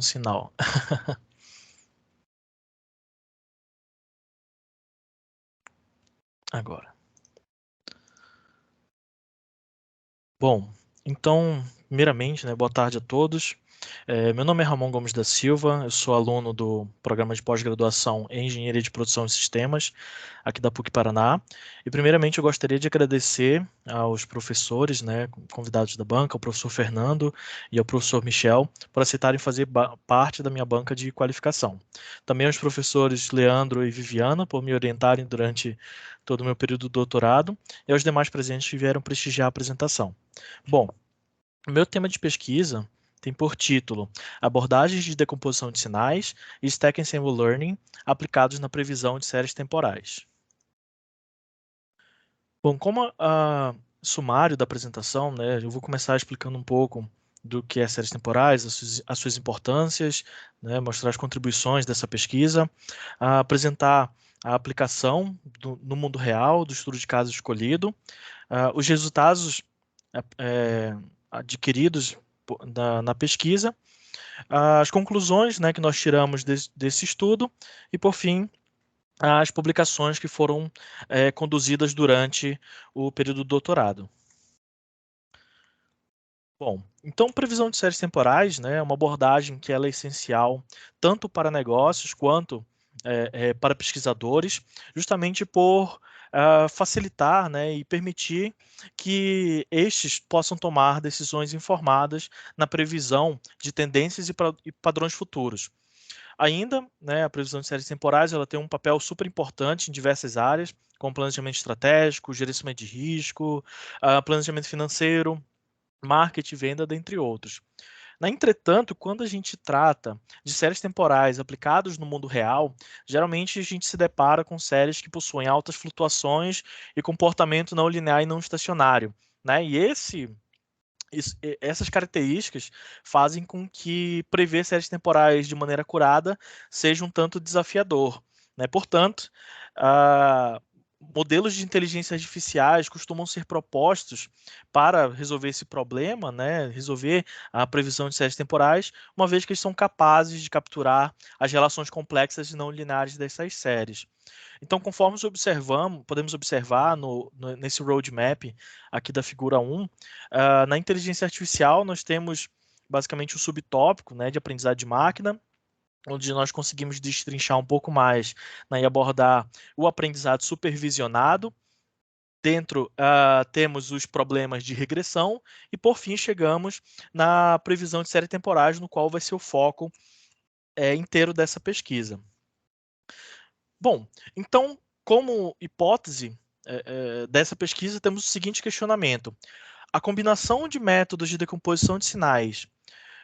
um sinal. Agora. Bom, então, primeiramente, né, boa tarde a todos. Meu nome é Ramon Gomes da Silva, eu sou aluno do programa de pós-graduação em Engenharia de Produção e Sistemas, aqui da PUC Paraná. E, primeiramente, eu gostaria de agradecer aos professores, né, convidados da banca, ao professor Fernando e ao professor Michel, por aceitarem fazer parte da minha banca de qualificação. Também aos professores Leandro e Viviana, por me orientarem durante todo o meu período do doutorado, e aos demais presentes que vieram prestigiar a apresentação. Bom, o meu tema de pesquisa tem por título Abordagens de decomposição de sinais e Stack Ensemble Learning aplicados na previsão de séries temporais. Bom, como sumário da apresentação, né, eu vou começar explicando um pouco do que é séries temporais, as suas importâncias, né, mostrar as contribuições dessa pesquisa, apresentar a aplicação no mundo real do estudo de caso escolhido, os resultados adquiridos na pesquisa, as conclusões, né, que nós tiramos desse estudo e, por fim, as publicações que foram conduzidas durante o período do doutorado. Bom, então previsão de séries temporais, né, é uma abordagem que ela é essencial tanto para negócios quanto para pesquisadores, justamente por facilitar, né, e permitir que estes possam tomar decisões informadas na previsão de tendências e padrões futuros. Ainda, né, a previsão de séries temporais ela tem um papel super importante em diversas áreas, como planejamento estratégico, gerenciamento de risco, planejamento financeiro, marketing, venda, dentre outros. Entretanto, quando a gente trata de séries temporais aplicadas no mundo real, geralmente a gente se depara com séries que possuem altas flutuações e comportamento não linear e não estacionário, né? E essas características fazem com que prever séries temporais de maneira acurada seja um tanto desafiador, né? Portanto, modelos de inteligência artificiais costumam ser propostos para resolver esse problema, né? Resolver a previsão de séries temporais, uma vez que eles são capazes de capturar as relações complexas e não lineares dessas séries. Então, conforme podemos observar nesse roadmap aqui da figura 1, na inteligência artificial nós temos basicamente o subtópico, né, de aprendizado de máquina, onde nós conseguimos destrinchar um pouco mais, né, e abordar o aprendizado supervisionado. Dentro temos os problemas de regressão e, por fim, chegamos na previsão de série temporais, no qual vai ser o foco inteiro dessa pesquisa. Bom, então, como hipótese dessa pesquisa, temos o seguinte questionamento: a combinação de métodos de decomposição de sinais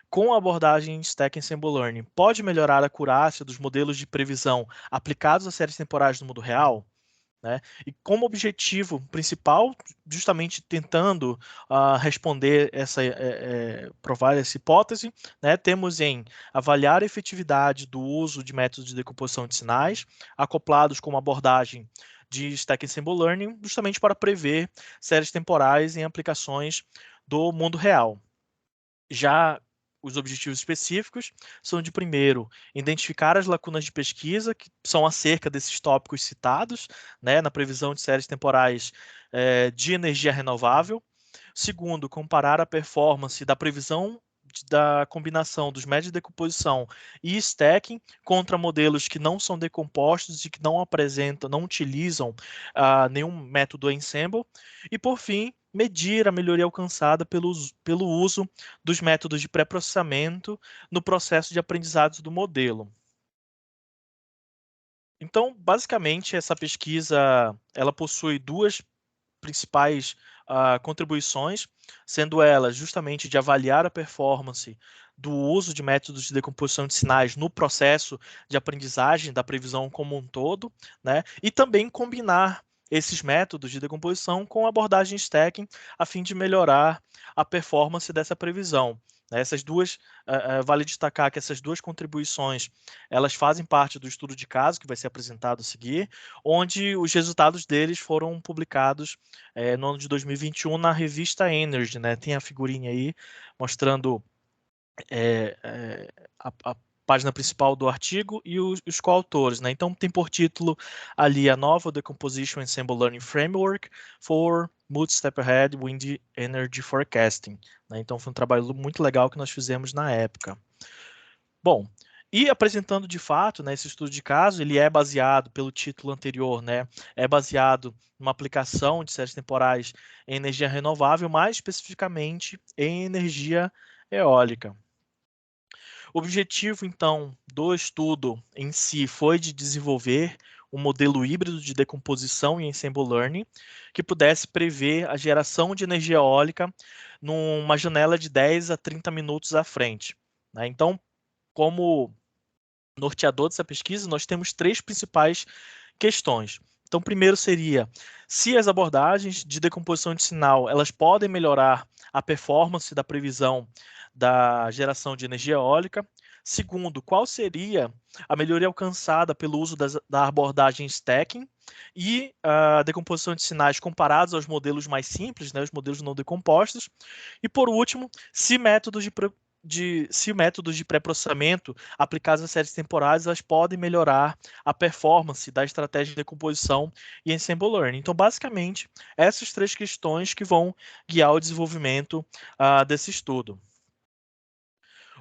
com a abordagem Stack Ensemble Learning pode melhorar a acurácia dos modelos de previsão aplicados a séries temporais no mundo real? Né? E como objetivo principal, justamente tentando responder provar essa hipótese, né, temos em avaliar a efetividade do uso de métodos de decomposição de sinais, acoplados com uma abordagem de Stack Ensemble Learning, justamente para prever séries temporais em aplicações do mundo real. Já os objetivos específicos são de, primeiro, identificar as lacunas de pesquisa, que são acerca desses tópicos citados, né, na previsão de séries temporais de energia renovável. Segundo, comparar a performance da previsão da combinação dos métodos de decomposição e stacking contra modelos que não são decompostos e que não apresentam, não utilizam nenhum método ensemble. E, por fim, medir a melhoria alcançada pelo uso dos métodos de pré-processamento no processo de aprendizado do modelo. Então, basicamente, essa pesquisa ela possui duas principais contribuições, sendo elas justamente de avaliar a performance do uso de métodos de decomposição de sinais no processo de aprendizagem da previsão como um todo, né? E também combinar esses métodos de decomposição com a abordagem stacking, a fim de melhorar a performance dessa previsão. Essas duas, vale destacar que essas duas contribuições, elas fazem parte do estudo de caso que vai ser apresentado a seguir, onde os resultados deles foram publicados no ano de 2021 na revista Energy, né? Tem a figurinha aí mostrando a página principal do artigo e os coautores, né? Então tem por título ali a Novel Decomposition Ensemble Learning Framework for Multi-Step Ahead Wind Energy Forecasting, né? Então foi um trabalho muito legal que nós fizemos na época. Bom, e apresentando de fato, né, esse estudo de caso, ele é baseado, pelo título anterior, né, é baseado numa aplicação de séries temporais em energia renovável, mais especificamente em energia eólica. O objetivo, então, do estudo em si foi de desenvolver um modelo híbrido de decomposição e ensemble learning que pudesse prever a geração de energia eólica numa janela de 10 a 30 minutos à frente, né? Então, como norteador dessa pesquisa, nós temos três principais questões. Então, primeiro seria se as abordagens de decomposição de sinal elas podem melhorar a performance da previsão da geração de energia eólica. Segundo, qual seria a melhoria alcançada pelo uso da abordagem stacking e a decomposição de sinais comparados aos modelos mais simples, né, os modelos não decompostos. E por último, se métodos de pré-processamento aplicados a séries temporais elas podem melhorar a performance da estratégia de decomposição e ensemble learning. Então, basicamente, essas três questões que vão guiar o desenvolvimento desse estudo.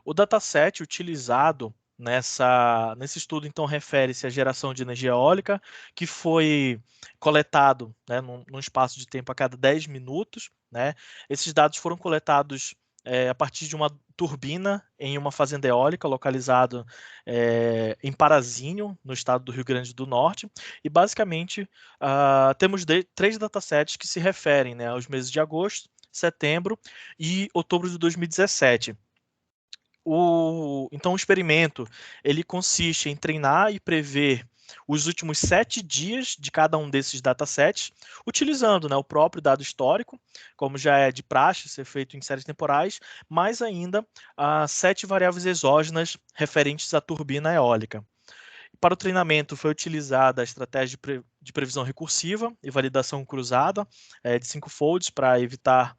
O dataset utilizado nesse estudo, então, refere-se à geração de energia eólica, que foi coletado, né, num espaço de tempo a cada 10 minutos. Né? Esses dados foram coletados a partir de uma turbina em uma fazenda eólica localizada em Parazinho, no estado do Rio Grande do Norte. E, basicamente, temos três datasets que se referem, né, aos meses de agosto, setembro e outubro de 2017. Então, o experimento ele consiste em treinar e prever os últimos 7 dias de cada um desses datasets, utilizando, né, o próprio dado histórico, como já é de praxe ser feito em séries temporais, mais ainda 7 variáveis exógenas referentes à turbina eólica. Para o treinamento foi utilizada a estratégia de previsão recursiva e validação cruzada de 5 folds para evitar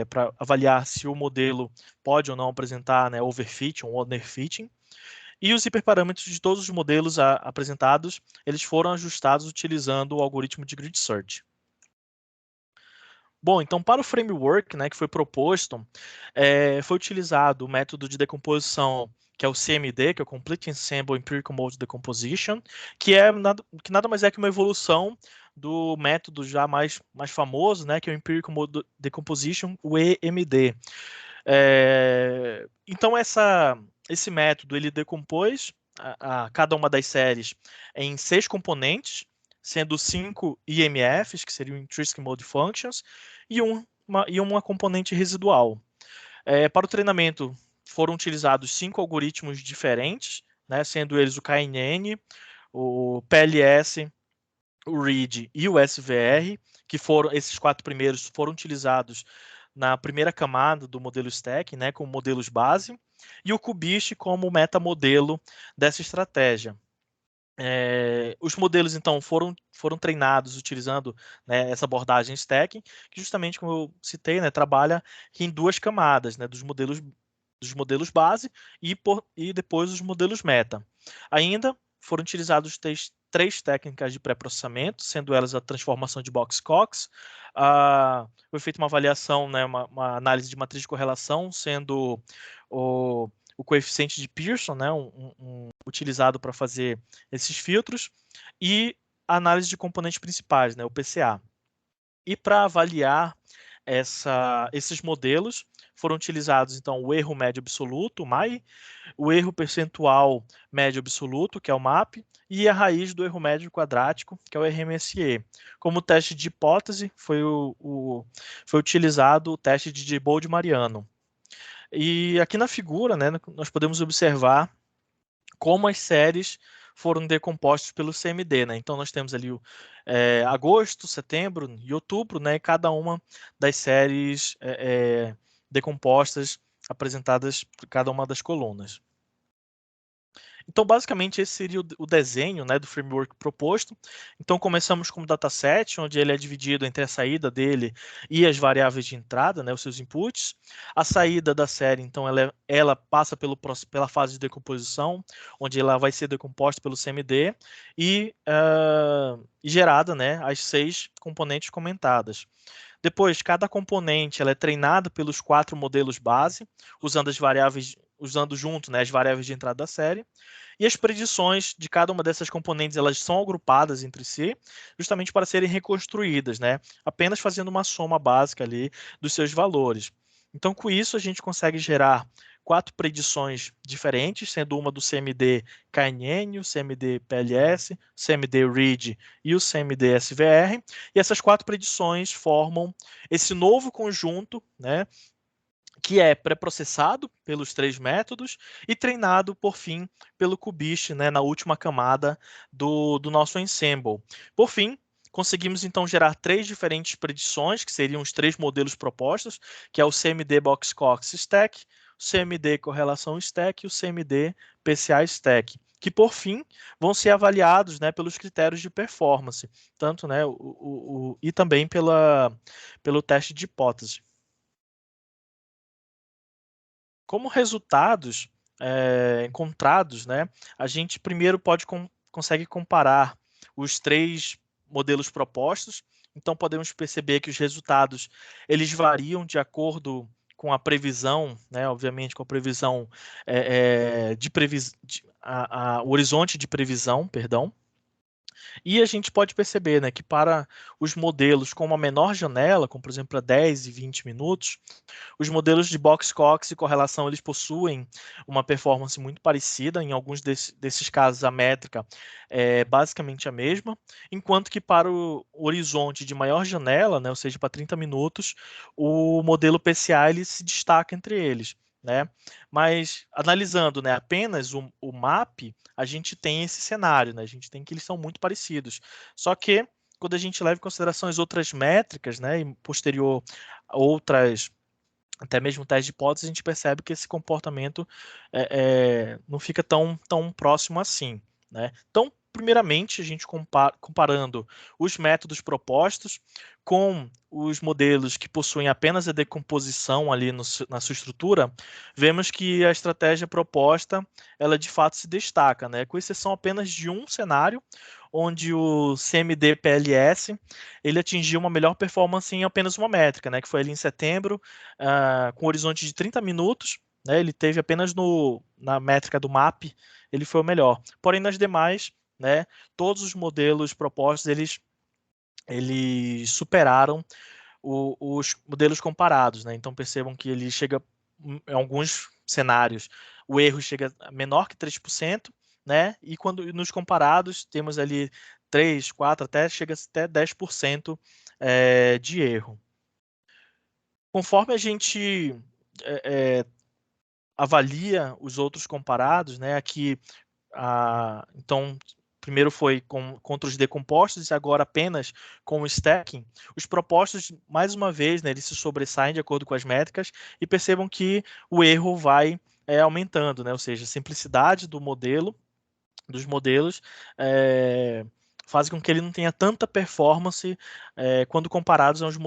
para avaliar se o modelo pode ou não apresentar, né, overfitting ou underfitting. E os hiperparâmetros de todos os modelos apresentados, eles foram ajustados utilizando o algoritmo de grid search. Bom, então para o framework, né, que foi proposto, foi utilizado o método de decomposição que é o CMD, que é o Complete Ensemble Empirical Mode Decomposition, que nada mais é que uma evolução do método já mais famoso, né, que é o Empirical Mode Decomposition, o EMD. Então esse método ele decompôs cada uma das séries em 6 componentes, sendo 5 IMFs, que seriam Intrinsic Mode Functions, e uma componente residual. Para o treinamento, foram utilizados 5 algoritmos diferentes, né, sendo eles o KNN, o PLS, o READ e o SVR, que esses 4 primeiros foram utilizados na primeira camada do modelo Stack, né, como modelos base, e o Kubish como metamodelo dessa estratégia. Os modelos, então, foram treinados utilizando, né, essa abordagem stacking, que justamente, como eu citei, né, trabalha em 2 camadas, né, dos modelos base e depois os modelos meta. Ainda foram utilizados 3 técnicas de pré-processamento, sendo elas a transformação de Box-Cox, foi feita uma avaliação, né, uma análise de matriz de correlação, sendo o coeficiente de Pearson, né, utilizado para fazer esses filtros, e a análise de componentes principais, né, o PCA. E para avaliar esses modelos, foram utilizados, então, o erro médio absoluto, o MAI, o erro percentual médio absoluto, que é o MAP, e a raiz do erro médio quadrático, que é o RMSE. Como teste de hipótese, foi utilizado o teste de Diebold-Mariano. E aqui na figura, né, nós podemos observar como as séries foram decompostas pelo CMD, né? Então nós temos ali agosto, setembro e outubro, né? E cada uma das séries decompostas apresentadas por cada uma das colunas. Então, basicamente, esse seria o desenho, né, do framework proposto. Então, começamos com o dataset, onde ele é dividido entre a saída dele e as variáveis de entrada, né, os seus inputs. A saída da série, então, ela passa pela fase de decomposição, onde ela vai ser decomposta pelo CMD e gerada, né, as 6 componentes comentadas. Depois, cada componente ela é treinada pelos 4 modelos base, usando junto, né, as variáveis de entrada da série. E as predições de cada uma dessas componentes elas são agrupadas entre si, justamente para serem reconstruídas, né? Apenas fazendo uma soma básica ali dos seus valores. Então, com isso, a gente consegue gerar 4 predições diferentes, sendo uma do CMD KNN, o CMD PLS, o CMD READ e o CMD SVR. E essas 4 predições formam esse novo conjunto, né? Que é pré-processado pelos 3 métodos e treinado, por fim, pelo Kubish, né, na última camada do nosso ensemble. Por fim, conseguimos então gerar 3 diferentes predições, que seriam os 3 modelos propostos, que é o CMD Box-Cox Stack, o CMD Correlação Stack e o CMD PCA Stack, que por fim vão ser avaliados, né, pelos critérios de performance, tanto, né, e também pelo teste de hipótese. Como resultados encontrados, né, a gente primeiro consegue comparar os 3 modelos propostos. Então podemos perceber que os resultados eles variam de acordo com a previsão, né, obviamente com a previsão o horizonte de previsão, perdão. E a gente pode perceber, né, que para os modelos com uma menor janela, como por exemplo para 10 e 20 minutos, os modelos de Box-Cox e correlação eles possuem uma performance muito parecida. Em alguns desses casos, a métrica é basicamente a mesma, enquanto que para o horizonte de maior janela, né, ou seja, para 30 minutos, o modelo PCA ele se destaca entre eles. Né? Mas analisando, né, apenas o MAP, a gente tem esse cenário, né? A gente tem que eles são muito parecidos. Só que quando a gente leva em consideração as outras métricas, né, e posterior outras até mesmo teste de hipótese, a gente percebe que esse comportamento não fica tão próximo assim. Né? Então, primeiramente, a gente comparando os métodos propostos com os modelos que possuem apenas a decomposição ali na sua estrutura, vemos que a estratégia proposta, ela de fato se destaca, né? Com exceção apenas de um cenário, onde o CMD-PLS ele atingiu uma melhor performance em apenas uma métrica, né? Que foi ali em setembro, com horizonte de 30 minutos, né, ele teve apenas na métrica do MAP, ele foi o melhor. Porém, nas demais, né, todos os modelos propostos, eles superaram os modelos comparados. Né? Então, percebam que ele chega, em alguns cenários, o erro chega a menor que 3%, né? E quando nos comparados, temos ali 3, 4, chega até 10% de erro. Conforme a gente é, avalia os outros comparados, né? Aqui, então, primeiro foi contra os decompostos e agora apenas com o stacking. Os propostos, mais uma vez, né, eles se sobressaem de acordo com as métricas e percebam que o erro vai aumentando, né? Ou seja, a simplicidade dos modelos faz com que ele não tenha tanta performance quando comparados aos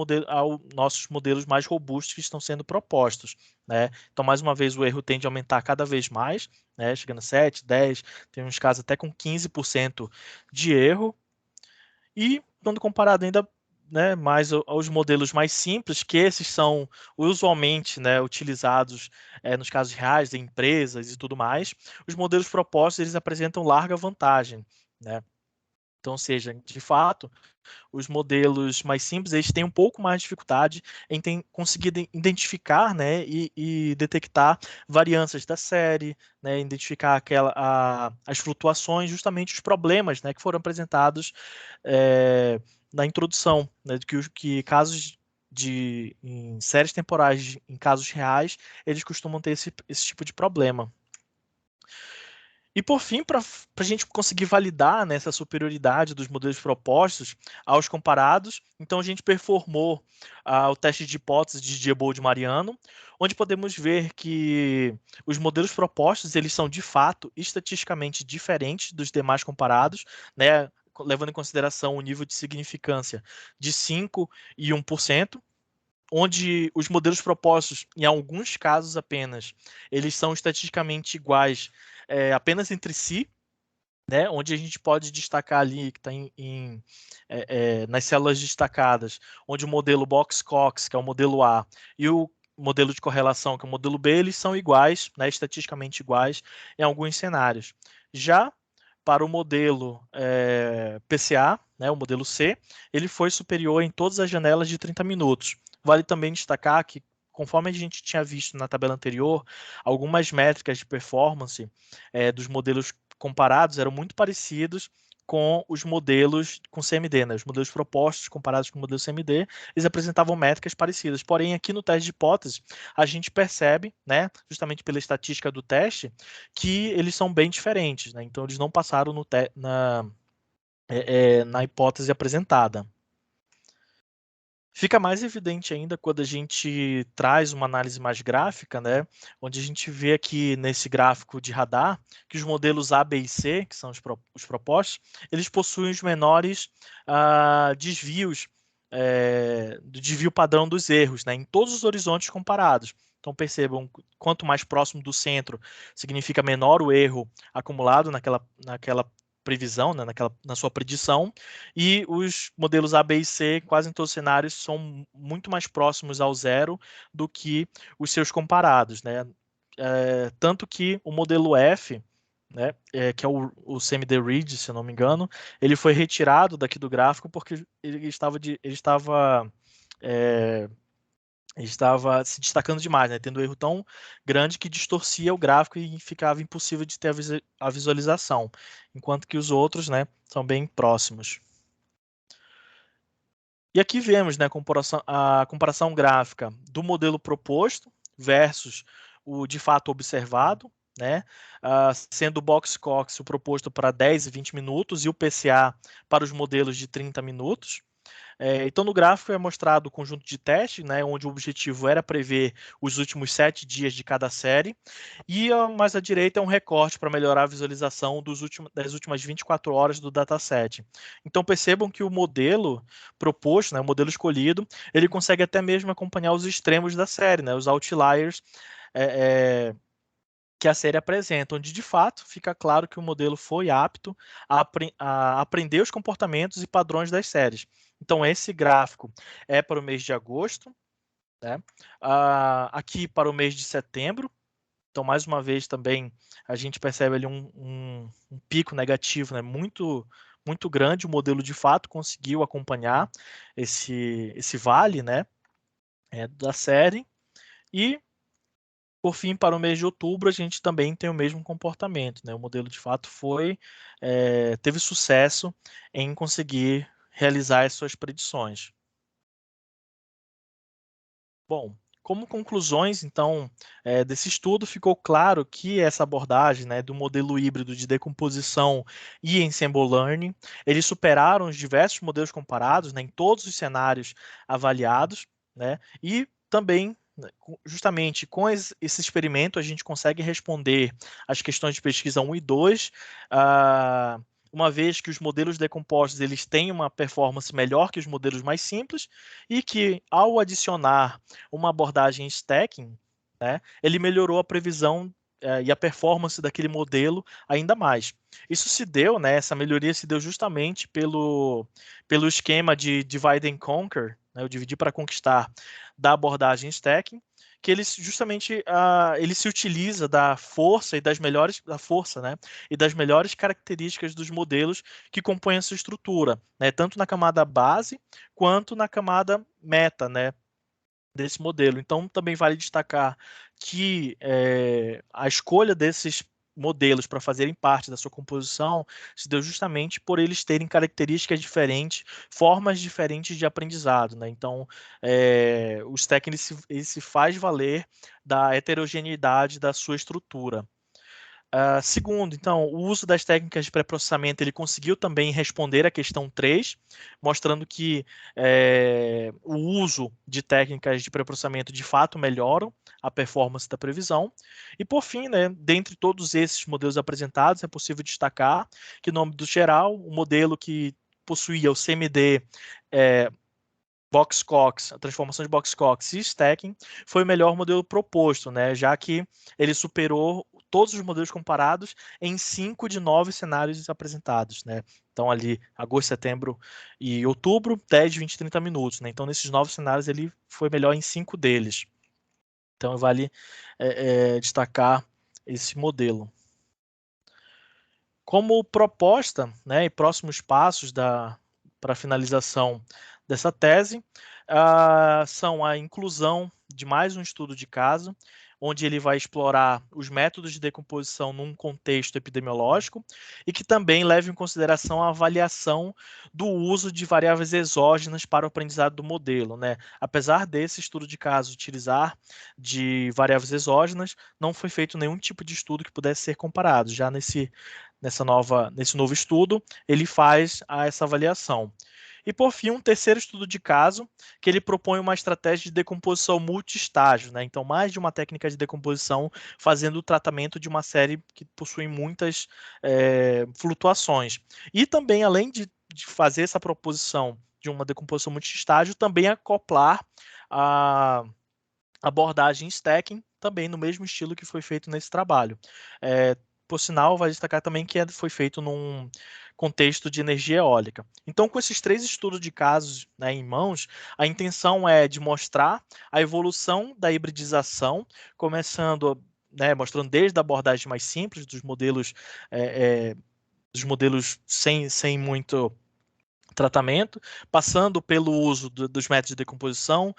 nossos modelos mais robustos que estão sendo propostos. Né? Então, mais uma vez, o erro tende a aumentar cada vez mais, né? Chegando a 7, 10, tem uns casos até com 15% de erro. E quando comparado ainda, né, mais aos modelos mais simples, que esses são usualmente, né, utilizados nos casos reais de empresas e tudo mais, os modelos propostos eles apresentam larga vantagem. Né? Então, ou seja, de fato, os modelos mais simples eles têm um pouco mais de dificuldade em conseguir identificar, né, e detectar variâncias da série, né, identificar as flutuações, justamente os problemas, né, que foram apresentados na introdução, né, que casos em séries temporais, em casos reais, eles costumam ter esse tipo de problema. E por fim, para a gente conseguir validar, né, essa superioridade dos modelos propostos aos comparados, então a gente performou o teste de hipótese de Diebold-Mariano, onde podemos ver que os modelos propostos eles são de fato estatisticamente diferentes dos demais comparados, né, levando em consideração o nível de significância de 5 e 1%, onde os modelos propostos, em alguns casos apenas, eles são estatisticamente iguais apenas entre si, né, onde a gente pode destacar ali, que está nas células destacadas, onde o modelo Box-Cox, que é o modelo A, e o modelo de correlação, que é o modelo B, eles são iguais, né, estatisticamente iguais em alguns cenários. Já para o modelo PCA, né, o modelo C, ele foi superior em todas as janelas de 30 minutos. Vale também destacar que, conforme a gente tinha visto na tabela anterior, algumas métricas de performance dos modelos comparados eram muito parecidos com os modelos com CMD, né? Os modelos propostos comparados com o modelo CMD, eles apresentavam métricas parecidas. Porém, aqui no teste de hipótese, a gente percebe, né, justamente pela estatística do teste, que eles são bem diferentes, né? Então, eles não passaram na hipótese apresentada. Fica mais evidente ainda quando a gente traz uma análise mais gráfica, né, onde a gente vê aqui nesse gráfico de radar que os modelos A, B e C, que são os propostos, eles possuem os menores desvios do desvio padrão dos erros, né, em todos os horizontes comparados. Então percebam, quanto mais próximo do centro, significa menor o erro acumulado naquela previsão, né, na sua predição, e os modelos A, B e C, quase em todos os cenários, são muito mais próximos ao zero do que os seus comparados, né? Tanto que o modelo F, né, que é o CMD-Read, se eu não me engano, ele foi retirado daqui do gráfico porque ele estava se destacando demais, né, tendo um erro tão grande que distorcia o gráfico e ficava impossível de ter a visualização, enquanto que os outros, né, são bem próximos. E aqui vemos, né, a comparação gráfica do modelo proposto versus o de fato observado, né, sendo o Box-Cox o proposto para 10 e 20 minutos e o PCA para os modelos de 30 minutos. Então, no gráfico é mostrado o conjunto de testes, né, onde o objetivo era prever os últimos 7 dias de cada série, e mais à direita é um recorte para melhorar a visualização das últimas 24 horas do dataset. Então, percebam que o modelo proposto, né, o modelo escolhido, ele consegue até mesmo acompanhar os extremos da série, né, os outliers que a série apresenta, onde de fato fica claro que o modelo foi apto a aprender os comportamentos e padrões das séries. Então, esse gráfico é para o mês de agosto, né? Aqui para o mês de setembro. Então, mais uma vez, também a gente percebe ali um pico negativo, né? Muito grande. O modelo de fato conseguiu acompanhar esse vale, né? Da série. E por fim, para o mês de outubro, a gente também tem o mesmo comportamento, né? O modelo de fato teve sucesso em conseguir realizar as suas predições. Bom, como conclusões, então, desse estudo, ficou claro que essa abordagem, né, do modelo híbrido de decomposição e ensemble learning, eles superaram os diversos modelos comparados, né, em todos os cenários avaliados, né, e também, né, justamente com esse experimento, a gente consegue responder as questões de pesquisa 1 e 2, uma vez que os modelos decompostos eles têm uma performance melhor que os modelos mais simples e que, ao adicionar uma abordagem stacking, né, ele melhorou a previsão e a performance daquele modelo ainda mais. Isso se deu, né, essa melhoria se deu justamente pelo esquema de divide and conquer, né, o dividir para conquistar da abordagem stacking, que ele justamente ele se utiliza da força né, e das melhores características dos modelos que compõem essa estrutura, né, tanto na camada base quanto na camada meta, né, desse modelo. Então, também vale destacar que a escolha desses modelos para fazerem parte da sua composição se deu justamente por eles terem características diferentes, formas diferentes de aprendizado, né? Então, o stack ele se faz valer da heterogeneidade da sua estrutura. Segundo, então, o uso das técnicas de pré-processamento, ele conseguiu também responder a questão 3, mostrando que o uso de técnicas de pré-processamento de fato melhoram a performance da previsão. E por fim, né, dentre todos esses modelos apresentados, é possível destacar que, no âmbito geral, o modelo que possuía o CMD Box-Cox, a transformação de Box-Cox e stacking foi o melhor modelo proposto, né, já que ele superou todos os modelos comparados em 5 de 9 cenários apresentados, né? Então ali agosto, setembro e outubro, 10, 20, 30 minutos, né? Então nesses 9 cenários ele foi melhor em 5 deles. Então vale destacar esse modelo. Como proposta, né, e próximos passos para a finalização dessa tese, são a inclusão de mais um estudo de caso, onde ele vai explorar os métodos de decomposição num contexto epidemiológico e que também leve em consideração a avaliação do uso de variáveis exógenas para o aprendizado do modelo, né? Apesar desse estudo de caso utilizar de variáveis exógenas, não foi feito nenhum tipo de estudo que pudesse ser comparado. Já nesse novo estudo, ele faz essa avaliação. E, por fim, um terceiro estudo de caso, que ele propõe uma estratégia de decomposição multi-estágio, né? Então, mais de uma técnica de decomposição fazendo o tratamento de uma série que possui muitas flutuações. E também, além de fazer essa proposição de uma decomposição multi-estágio, também acoplar a abordagem stacking, também no mesmo estilo que foi feito nesse trabalho. Por sinal, vai destacar também que foi feito num contexto de energia eólica. Então, com esses 3 estudos de casos, né, em mãos, a intenção é de mostrar a evolução da hibridização, começando, né, mostrando desde a abordagem mais simples dos modelos sem muito tratamento, passando pelo uso dos métodos de decomposição,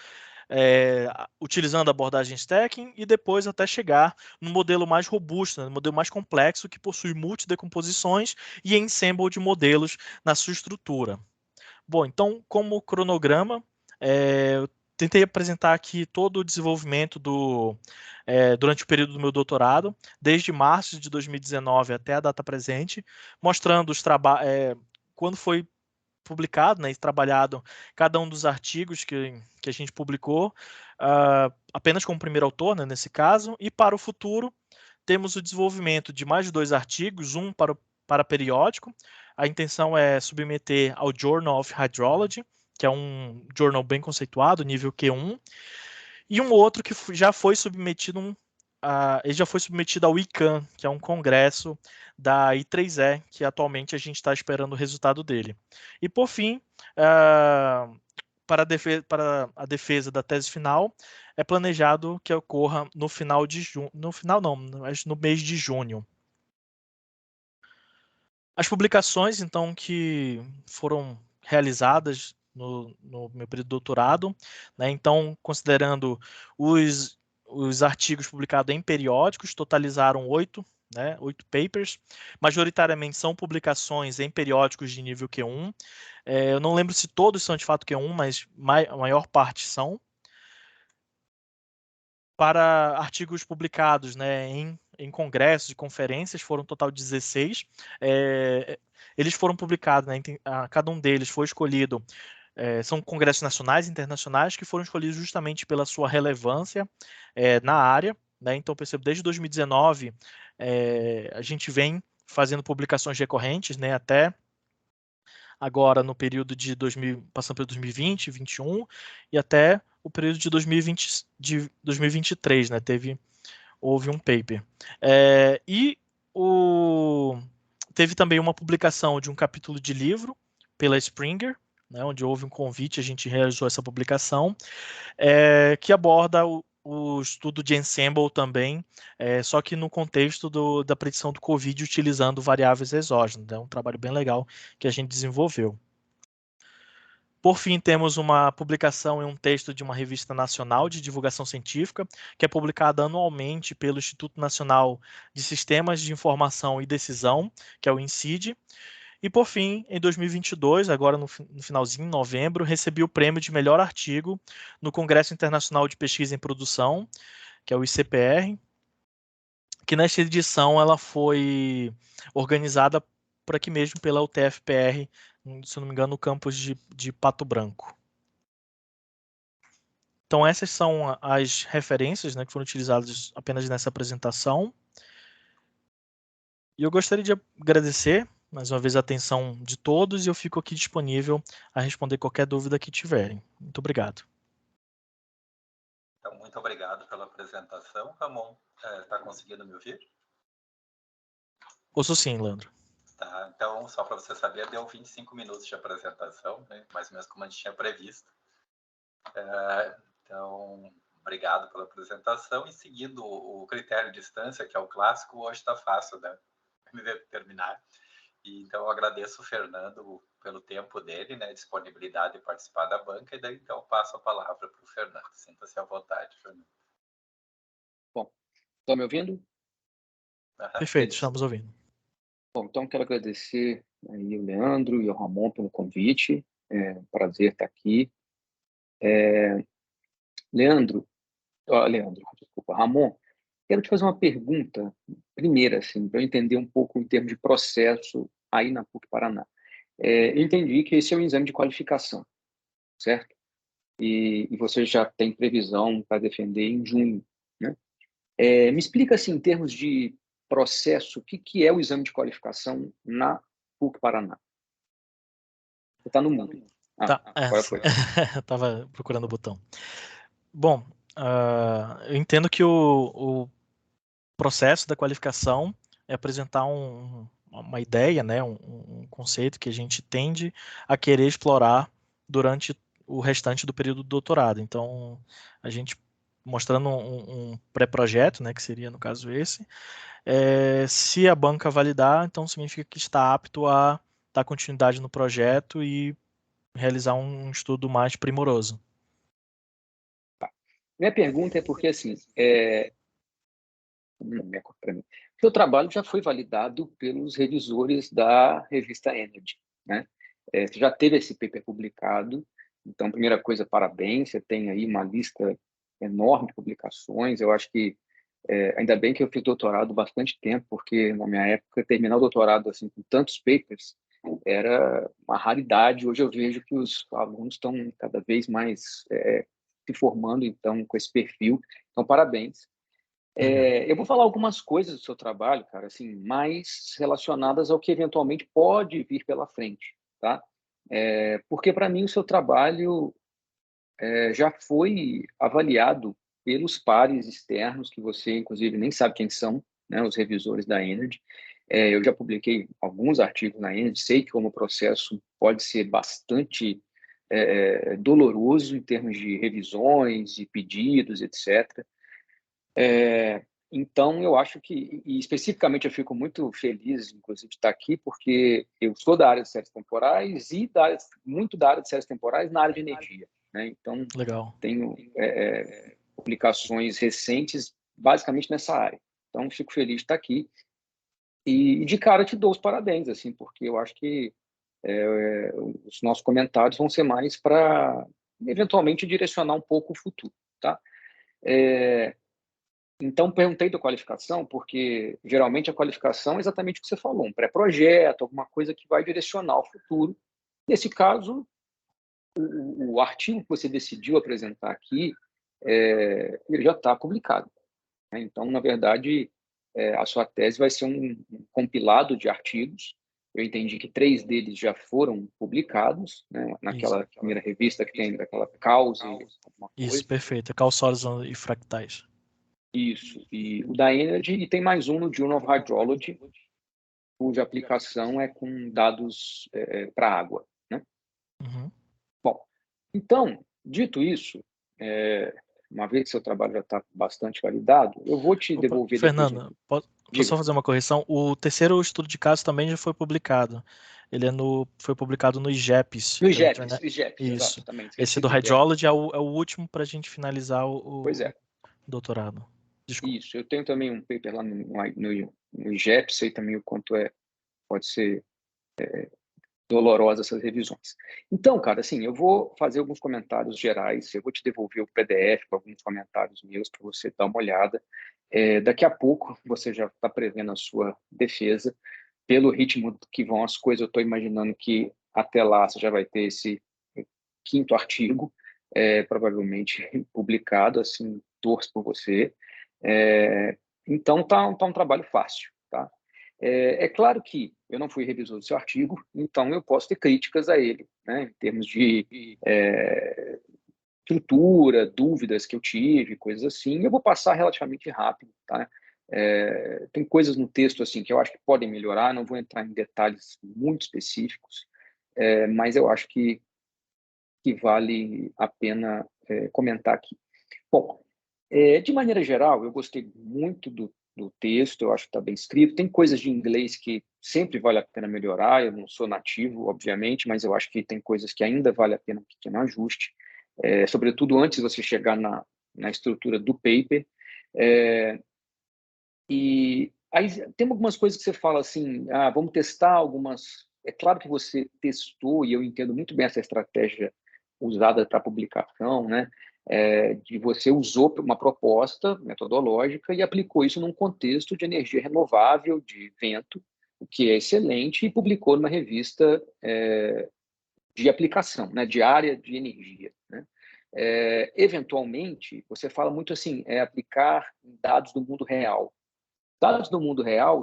utilizando a abordagem stacking e depois até chegar no modelo mais robusto, no modelo mais complexo que possui multidecomposições e ensemble de modelos na sua estrutura. Bom, então, como cronograma, eu tentei apresentar aqui todo o desenvolvimento durante o período do meu doutorado, desde março de 2019 até a data presente, mostrando os trabalhos, quando foi publicado, né, e trabalhado cada um dos artigos que a gente publicou, apenas como primeiro autor, né, nesse caso, e para o futuro temos o desenvolvimento de mais de 2 artigos, um para periódico. A intenção é submeter ao Journal of Hydrology, que é um journal bem conceituado, nível Q1, e um outro que já foi submetido ele já foi submetido ao ICANN, que é um congresso da I3E, que atualmente a gente está esperando o resultado dele. E por fim, para a defesa da tese final, é planejado que ocorra no final de junho, no final não, mas no mês de junho. As publicações, então, que foram realizadas no meu período de doutorado, né? Então, considerando os artigos publicados em periódicos, totalizaram 8, né? 8 papers. Majoritariamente são publicações em periódicos de nível Q1. Eu não lembro se todos são de fato Q1, mas a maior parte são. Para artigos publicados, né, em congressos e conferências, foram um total de 16. Eles foram publicados, né, cada um deles foi escolhido, são congressos nacionais e internacionais que foram escolhidos justamente pela sua relevância na área, né? Então, percebo, desde 2019, a gente vem fazendo publicações recorrentes, né, até agora no período de passando pelo 2020, 2021 e até o período de 2023, né? Houve um paper. Teve também uma publicação de um capítulo de livro pela Springer, né, onde houve um convite, a gente realizou essa publicação, que aborda o estudo de ensemble também, só que no contexto da predição do Covid utilizando variáveis exógenas. É um trabalho bem legal que a gente desenvolveu. Por fim, temos uma publicação em um texto de uma revista nacional de divulgação científica, que é publicada anualmente pelo Instituto Nacional de Sistemas de Informação e Decisão, que é o INSID. E, por fim, em 2022, agora no finalzinho, em novembro, recebi o prêmio de melhor artigo no Congresso Internacional de Pesquisa em Produção, que é o ICPR, que nesta edição ela foi organizada por aqui mesmo pela UTF-PR, se eu não me engano, no campus de Pato Branco. Então essas são as referências, né, que foram utilizadas apenas nessa apresentação. E eu gostaria de agradecer mais uma vez a atenção de todos e eu fico aqui disponível a responder qualquer dúvida que tiverem. Muito obrigado. Então, muito obrigado pela apresentação, Ramon. Está conseguindo me ouvir? Ouço sim, Leandro. Tá, então, só para você saber, deu 25 minutos de apresentação, né? Mais ou menos como a gente tinha previsto. Então, obrigado pela apresentação. E seguindo o critério de distância, que é o clássico, hoje está fácil, né? Me determinar. E, então, eu agradeço o Fernando pelo tempo dele, né? Disponibilidade de participar da banca. E daí, então, passo a palavra para o Fernando. Sinta-se à vontade, Fernando. Bom, estão me ouvindo? Perfeito, estamos ouvindo. Bom, então quero agradecer aí o Leandro e o Ramon pelo convite. É um prazer estar aqui. Leandro, desculpa, Ramon, quero te fazer uma pergunta, primeira, assim, para eu entender um pouco em termos de processo aí na PUC Paraná. Eu entendi que esse é um exame de qualificação, certo? E você já tem previsão para defender em junho, né? Me explica, assim, em termos de processo, o que é o exame de qualificação na PUC Paraná? Você está no mundo. Tá, Agora foi. eu estava procurando o botão. Bom, eu entendo que o processo da qualificação é apresentar uma ideia, né, um conceito que a gente tende a querer explorar durante o restante do período do doutorado. Então, a gente mostrando um pré-projeto, né, que seria no caso esse, se a banca validar, então significa que está apto a dar continuidade no projeto e realizar um estudo mais primoroso. Minha pergunta é porque, assim, seu trabalho já foi validado pelos revisores da revista Energy, né? Você já teve esse paper publicado, então, primeira coisa, parabéns, você tem aí uma lista enorme de publicações, eu acho que ainda bem que eu fiz doutorado bastante tempo, porque na minha época, terminar o doutorado assim, com tantos papers era uma raridade. Hoje eu vejo que os alunos estão cada vez mais se formando, então, com esse perfil. Então, parabéns. Eu vou falar algumas coisas do seu trabalho, cara, assim, mais relacionadas ao que eventualmente pode vir pela frente, tá? Porque, para mim, o seu trabalho já foi avaliado pelos pares externos, que você, inclusive, nem sabe quem são, né, os revisores da Energy. Eu já publiquei alguns artigos na Energy, sei que como processo pode ser bastante doloroso em termos de revisões e pedidos, etc. Então, eu acho que, e especificamente, eu fico muito feliz, inclusive, de estar aqui, porque eu sou da área de séries temporais e muito da área de séries temporais na área de energia, né? Então, Legal. tenho publicações recentes, basicamente nessa área. Então, fico feliz de estar aqui. E, de cara, te dou os parabéns, assim, porque eu acho que os nossos comentários vão ser mais para, eventualmente, direcionar um pouco o futuro, tá? Então, perguntei da qualificação, porque geralmente a qualificação é exatamente o que você falou, um pré-projeto, alguma coisa que vai direcionar o futuro. Nesse caso, o artigo que você decidiu apresentar aqui, ele já está publicado, né? Então, na verdade, a sua tese vai ser um compilado de artigos. Eu entendi que 3 deles já foram publicados, né, naquela primeira revista que tem daquela causa, alguma coisa. Isso, perfeito. Caos sólidos e fractais. Isso, e o da Energy, e tem mais um no Journal of Hydrology, cuja aplicação é com dados para água, né? Uhum. Bom, então, dito isso, uma vez que seu trabalho já está bastante validado, eu vou te devolver Fernando, depois. posso só fazer uma correção? O terceiro estudo de caso também já foi publicado. Ele foi publicado no IGEPS. No IGEPS, Isso. exatamente. Esse do Hydrology é o último para a gente finalizar Pois é. doutorado. Desculpa. Isso, eu tenho também um paper lá no IGEPS, sei também o quanto pode ser dolorosas essas revisões. Então, cara, assim, eu vou fazer alguns comentários gerais, eu vou te devolver o PDF com alguns comentários meus para você dar uma olhada. Daqui a pouco você já está prevendo a sua defesa. Pelo ritmo que vão as coisas, eu estou imaginando que até lá você já vai ter esse 5º artigo, provavelmente publicado, assim, torço por você. Então, tá um trabalho fácil, tá? É claro que eu não fui revisor do seu artigo, então eu posso ter críticas a ele, né, em termos de estrutura, dúvidas que eu tive, coisas assim. Eu vou passar relativamente rápido, tá? Tem coisas no texto assim que eu acho que podem melhorar, não vou entrar em detalhes muito específicos, mas eu acho que vale a pena comentar aqui. Bom, de maneira geral, eu gostei muito do texto, eu acho que está bem escrito. Tem coisas de inglês que sempre vale a pena melhorar, eu não sou nativo, obviamente, mas eu acho que tem coisas que ainda vale a pena um pequeno ajuste, sobretudo antes de você chegar na estrutura do paper. E aí tem algumas coisas que você fala assim, vamos testar algumas... É claro que você testou, e eu entendo muito bem essa estratégia usada para publicação, né? De você usou uma proposta metodológica e aplicou isso num contexto de energia renovável, de vento, o que é excelente, e publicou numa revista de aplicação, né? De área de energia, né? Eventualmente, você fala muito assim, aplicar dados do mundo real. Dados do mundo real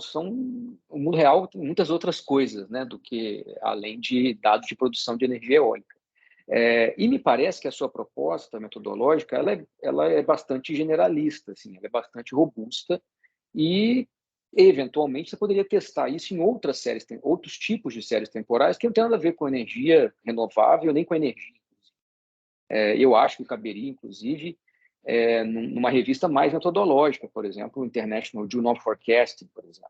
o mundo real tem muitas outras coisas, né, do que além de dados de produção de energia eólica. E me parece que a sua proposta metodológica ela é bastante generalista, assim, ela é bastante robusta e eventualmente você poderia testar isso em outras séries, outros tipos de séries temporais que não tem nada a ver com energia renovável nem com energia. Eu acho que caberia, inclusive, numa revista mais metodológica, por exemplo, o International Journal of Forecasting, por exemplo.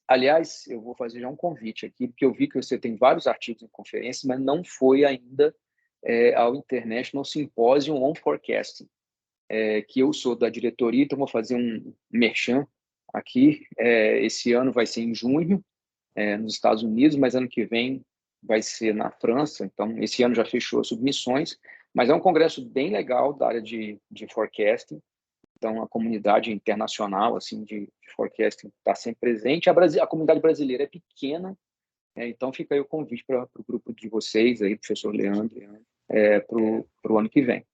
Aliás, eu vou fazer já um convite aqui, porque eu vi que você tem vários artigos em conferência, mas não foi ainda ao International Symposium on Forecasting, que eu sou da diretoria, então vou fazer um merchan aqui. Esse ano vai ser em junho, nos Estados Unidos, mas ano que vem vai ser na França, então esse ano já fechou as submissões, mas é um congresso bem legal da área de forecasting, então a comunidade internacional assim de forecasting está sempre presente, a comunidade brasileira é pequena, então fica aí o convite para o grupo de vocês, aí, professor Leandro, para o ano que vem.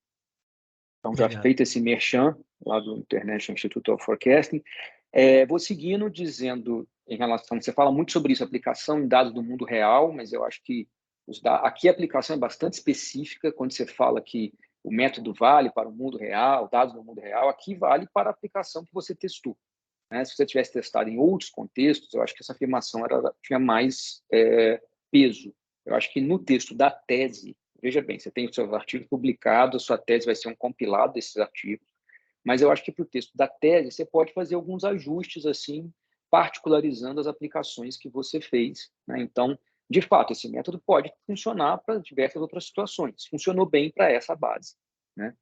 Então já feito esse merchan lá do International Institute of Forecasting, vou seguindo dizendo em relação, você fala muito sobre isso, aplicação em dados do mundo real, mas eu acho que aqui a aplicação é bastante específica, quando você fala que o método vale para o mundo real, dados do mundo real, aqui vale para a aplicação que você testou, né? Se você tivesse testado em outros contextos, eu acho que essa afirmação tinha mais peso. Eu acho que no texto da tese, veja bem, você tem os seus artigos publicados, a sua tese vai ser um compilado desses artigos, mas eu acho que para o texto da tese você pode fazer alguns ajustes assim, particularizando as aplicações que você fez, né? Então, de fato, esse método pode funcionar para diversas outras situações. Funcionou bem para essa base, né?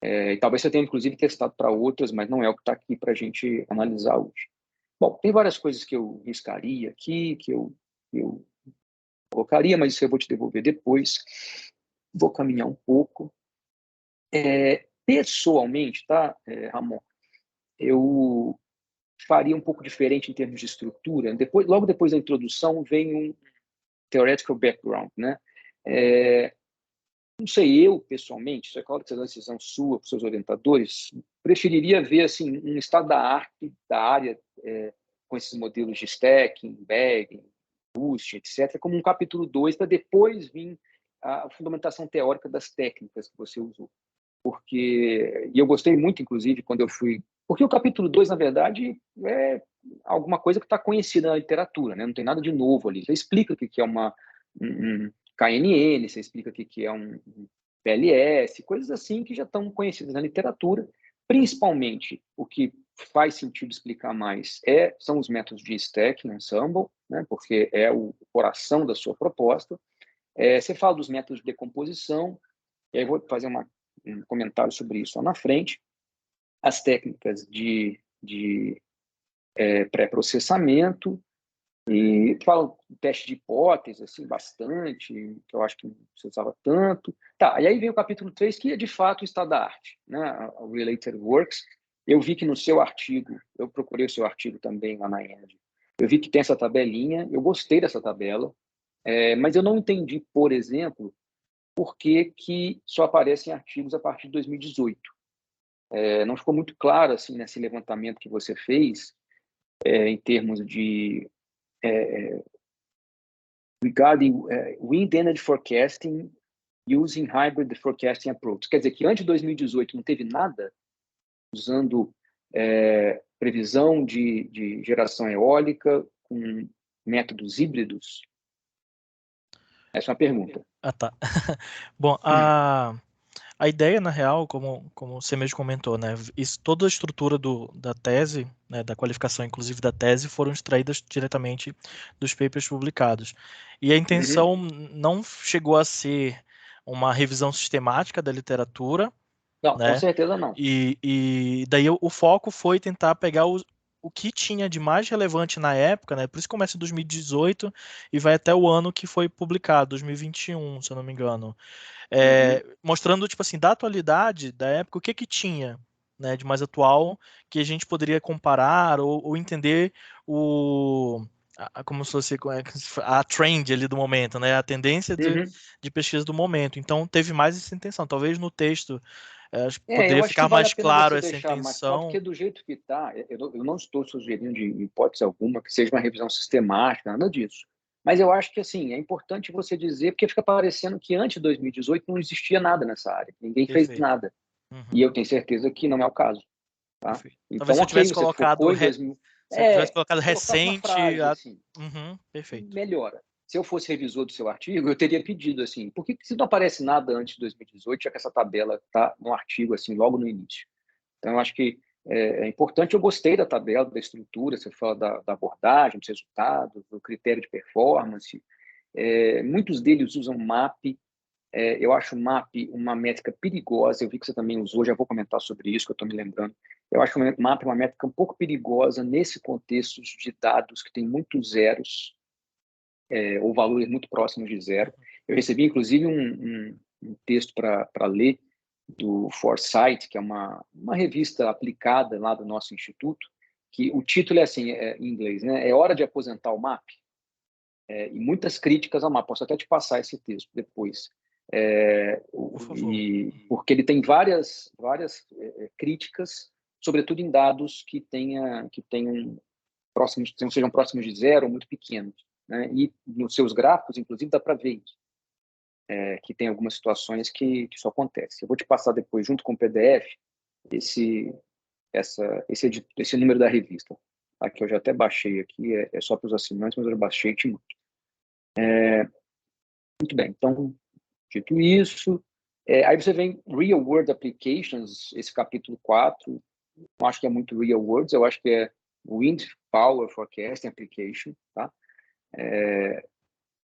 E talvez você tenha, inclusive, testado para outras, mas não é o que está aqui para a gente analisar hoje. Bom, tem várias coisas que eu riscaria aqui, que eu colocaria, mas isso eu vou te devolver depois. Vou caminhar um pouco. Pessoalmente, tá, Ramon? Eu faria um pouco diferente em termos de estrutura. Logo depois da introdução vem um theoretical background, né? Não sei, eu pessoalmente, isso é claro que é uma decisão sua, para os seus orientadores, preferiria ver assim um estado da arte da área com esses modelos de stacking, bagging, boost, etc., como um capítulo 2 para depois vir a fundamentação teórica das técnicas que você usou. E eu gostei muito, inclusive, quando eu fui... Porque o capítulo 2, na verdade, é alguma coisa que está conhecida na literatura, né? Não tem nada de novo ali. Você explica o que é um KNN, você explica o que é um PLS, coisas assim que já estão conhecidas na literatura. Principalmente, o que faz sentido explicar mais são os métodos de stacking, ensemble, né? Porque é o coração da sua proposta. Você fala dos métodos de decomposição, e aí eu vou fazer um comentário sobre isso lá na frente. As técnicas de pré-processamento, E falam teste de hipótese, assim, bastante, que eu acho que não precisava tanto. Tá, e aí vem o capítulo 3, que é de fato o estado da arte, né? A Related Works. Eu vi que no seu artigo, eu procurei o seu artigo também lá na END, eu vi que tem essa tabelinha, eu gostei dessa tabela, mas eu não entendi, por exemplo, por que que só aparecem artigos a partir de 2018. Não ficou muito claro, assim, nesse levantamento que você fez, em termos de regarding wind energy forecasting using hybrid forecasting approach. Quer dizer que antes de 2018 não teve nada usando previsão de geração eólica com métodos híbridos? Essa é uma pergunta. Ah, tá. Bom, a ideia, na real, como você mesmo comentou, né, toda a estrutura da tese, né, da qualificação, inclusive da tese, foram extraídas diretamente dos papers publicados. E a intenção não chegou a ser uma revisão sistemática da literatura, Não, com né? certeza não. E daí o foco foi tentar pegar o que tinha de mais relevante na época, né? Por isso começa em 2018 e vai até o ano que foi publicado, 2021, se eu não me engano. Mostrando, tipo assim, da atualidade da época, o que que tinha, né, de mais atual que a gente poderia comparar ou entender como se fosse a trend ali do momento, né, a tendência de pesquisa do momento. Então, teve mais essa intenção. Talvez no texto acho que Eu poderia acho que ficar vale a mais pena claro você essa deixar mais claro, intenção. porque do jeito que está, eu não estou sugerindo de hipótese alguma que seja uma revisão sistemática, nada disso. Mas eu acho que assim é importante você dizer, porque fica parecendo que antes de 2018 não existia nada nessa área, ninguém fez Perfeito. nada. E Uhum. eu tenho certeza que não é o caso. Tá? Perfeito. Talvez Então, se eu ok, tivesse você colocado focou em 2000. se eu tivesse colocado Colocasse uma recente. frase assim, Uhum, perfeito. melhora. Se eu fosse revisor do seu artigo, eu teria pedido assim, por que se não aparece nada antes de 2018, já que essa tabela está no artigo, assim, logo no início? Então, eu acho que é importante. Eu gostei da tabela, da estrutura, você fala da abordagem, dos resultados, do critério de performance. Muitos deles usam MAP. Eu acho o MAP uma métrica perigosa. Eu vi que você também usou, já vou comentar sobre isso, que eu estou me lembrando. Eu acho que o MAP é uma métrica um pouco perigosa nesse contexto de dados que tem muitos zeros, ou valores muito próximos de zero. Eu recebi, inclusive, um texto para ler do Foresight, que é uma revista aplicada lá do nosso instituto, que o título é assim, em inglês, né? É hora de aposentar o MAP? E muitas críticas ao MAP. Posso até te passar esse texto depois. Por favor. Porque ele tem várias críticas, sobretudo em dados que tenham sejam próximos de zero ou muito pequenos, né? E nos seus gráficos, inclusive, dá para ver isso, que tem algumas situações que isso acontece. Eu vou te passar depois, junto com o PDF, esse número da revista. Aqui eu já até baixei aqui, é só para os assinantes, mas eu baixei te muito. Muito bem, então, dito isso, aí você vem Real World Applications, esse capítulo 4, não acho que é muito Real Worlds, eu acho que é Wind Power Forecasting Application, tá?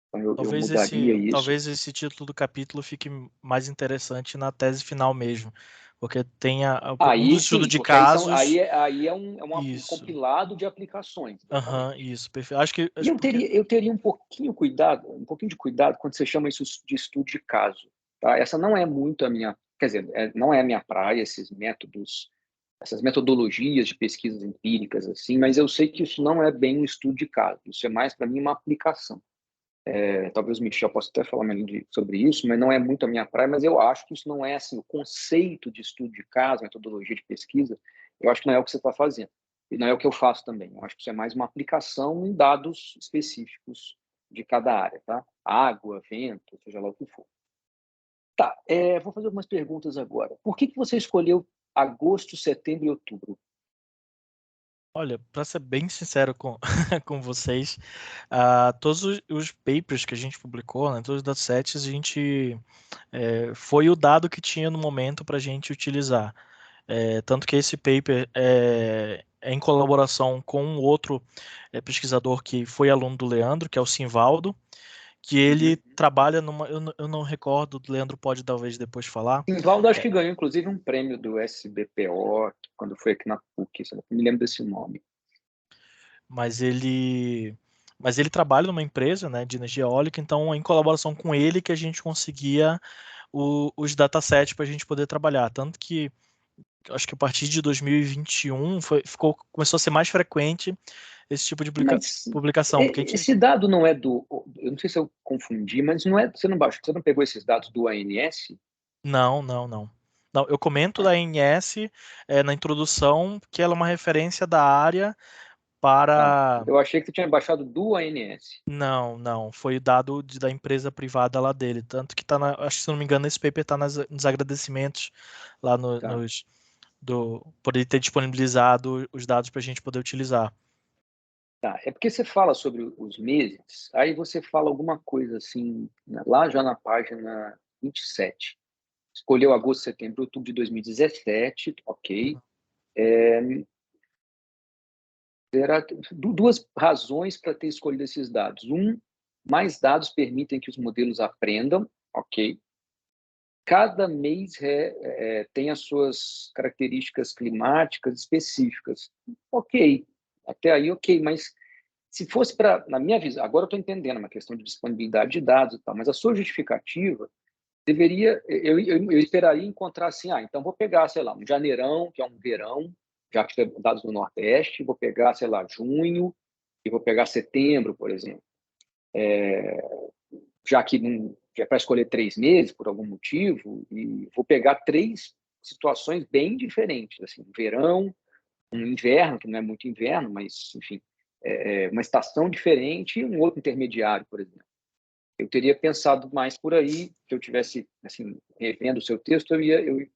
Então eu mudaria isso. Talvez esse título do capítulo fique mais interessante na tese final mesmo, porque tem um Aí dos estudos sim, de porque casos. aí é um Isso. compilado de aplicações, Aham, exatamente. isso, perfeito. Acho que E porque eu teria um pouquinho de cuidado quando você chama isso de estudo de caso, tá? Essa não é muito a minha, quer dizer, não é a minha praia, esses métodos, essas metodologias de pesquisas empíricas assim, mas eu sei que isso não é bem um estudo de caso, isso é mais para mim uma aplicação. Talvez o Michel possa até falar melhor sobre isso, mas não é muito a minha praia, mas eu acho que isso não é assim, o conceito de estudo de caso, metodologia de pesquisa, eu acho que não é o que você está fazendo. E não é o que eu faço também. Eu acho que isso é mais uma aplicação em dados específicos de cada área, tá? Água, vento, seja lá o que for. Tá, vou fazer algumas perguntas agora. Por que você escolheu agosto, setembro e outubro? Olha, para ser bem sincero com, com vocês, todos os papers que a gente publicou, né, todos os datasets, a gente foi o dado que tinha no momento para a gente utilizar. Tanto que esse paper é em colaboração com um outro pesquisador que foi aluno do Leandro, que é o Simvaldo, que ele trabalha numa. Eu não recordo, o Leandro pode talvez depois falar. Simvaldo acho que ganhou, inclusive, um prêmio do SBPO, quando foi aqui na PUC, eu não me lembro desse nome. Mas ele mas ele trabalha numa empresa, né, de energia eólica, então em colaboração com ele que a gente conseguia os datasets para a gente poder trabalhar. Tanto que acho que a partir de 2021 começou a ser mais frequente esse tipo de Mas publicação, porque a gente... esse dado não é do... Eu não sei se eu confundi, mas não é, você não pegou esses dados do ANS? Não. Não, eu comento da ANS na introdução, que ela é uma referência da área Tá. para... Eu achei que você tinha baixado do ANS. Não, foi dado da empresa privada lá dele, tanto que tá acho que se não me engano esse paper tá nos agradecimentos lá Tá. por ele ter disponibilizado os dados para a gente poder utilizar. Tá. É porque você fala sobre os meses, aí você fala alguma coisa assim, lá já na página 27. Escolheu agosto, setembro, outubro de 2017, ok. Terá duas razões para ter escolhido esses dados. Mais dados permitem que os modelos aprendam, ok. Cada mês tem as suas características climáticas específicas, ok. Até aí, ok, mas se fosse na minha visão, agora eu estou entendendo uma questão de disponibilidade de dados e tal, mas a sua justificativa eu esperaria encontrar assim, então vou pegar, sei lá, um janeirão, que é um verão, já que tem dados no Nordeste, vou pegar, sei lá, junho, e vou pegar setembro, por exemplo. Já que é para escolher 3 meses, por algum motivo, e vou pegar 3 situações bem diferentes, assim, um verão, um inverno, que não é muito inverno, mas, enfim, uma estação diferente e um outro intermediário, por exemplo. Eu teria pensado mais por aí, se eu tivesse assim revendo o seu texto, eu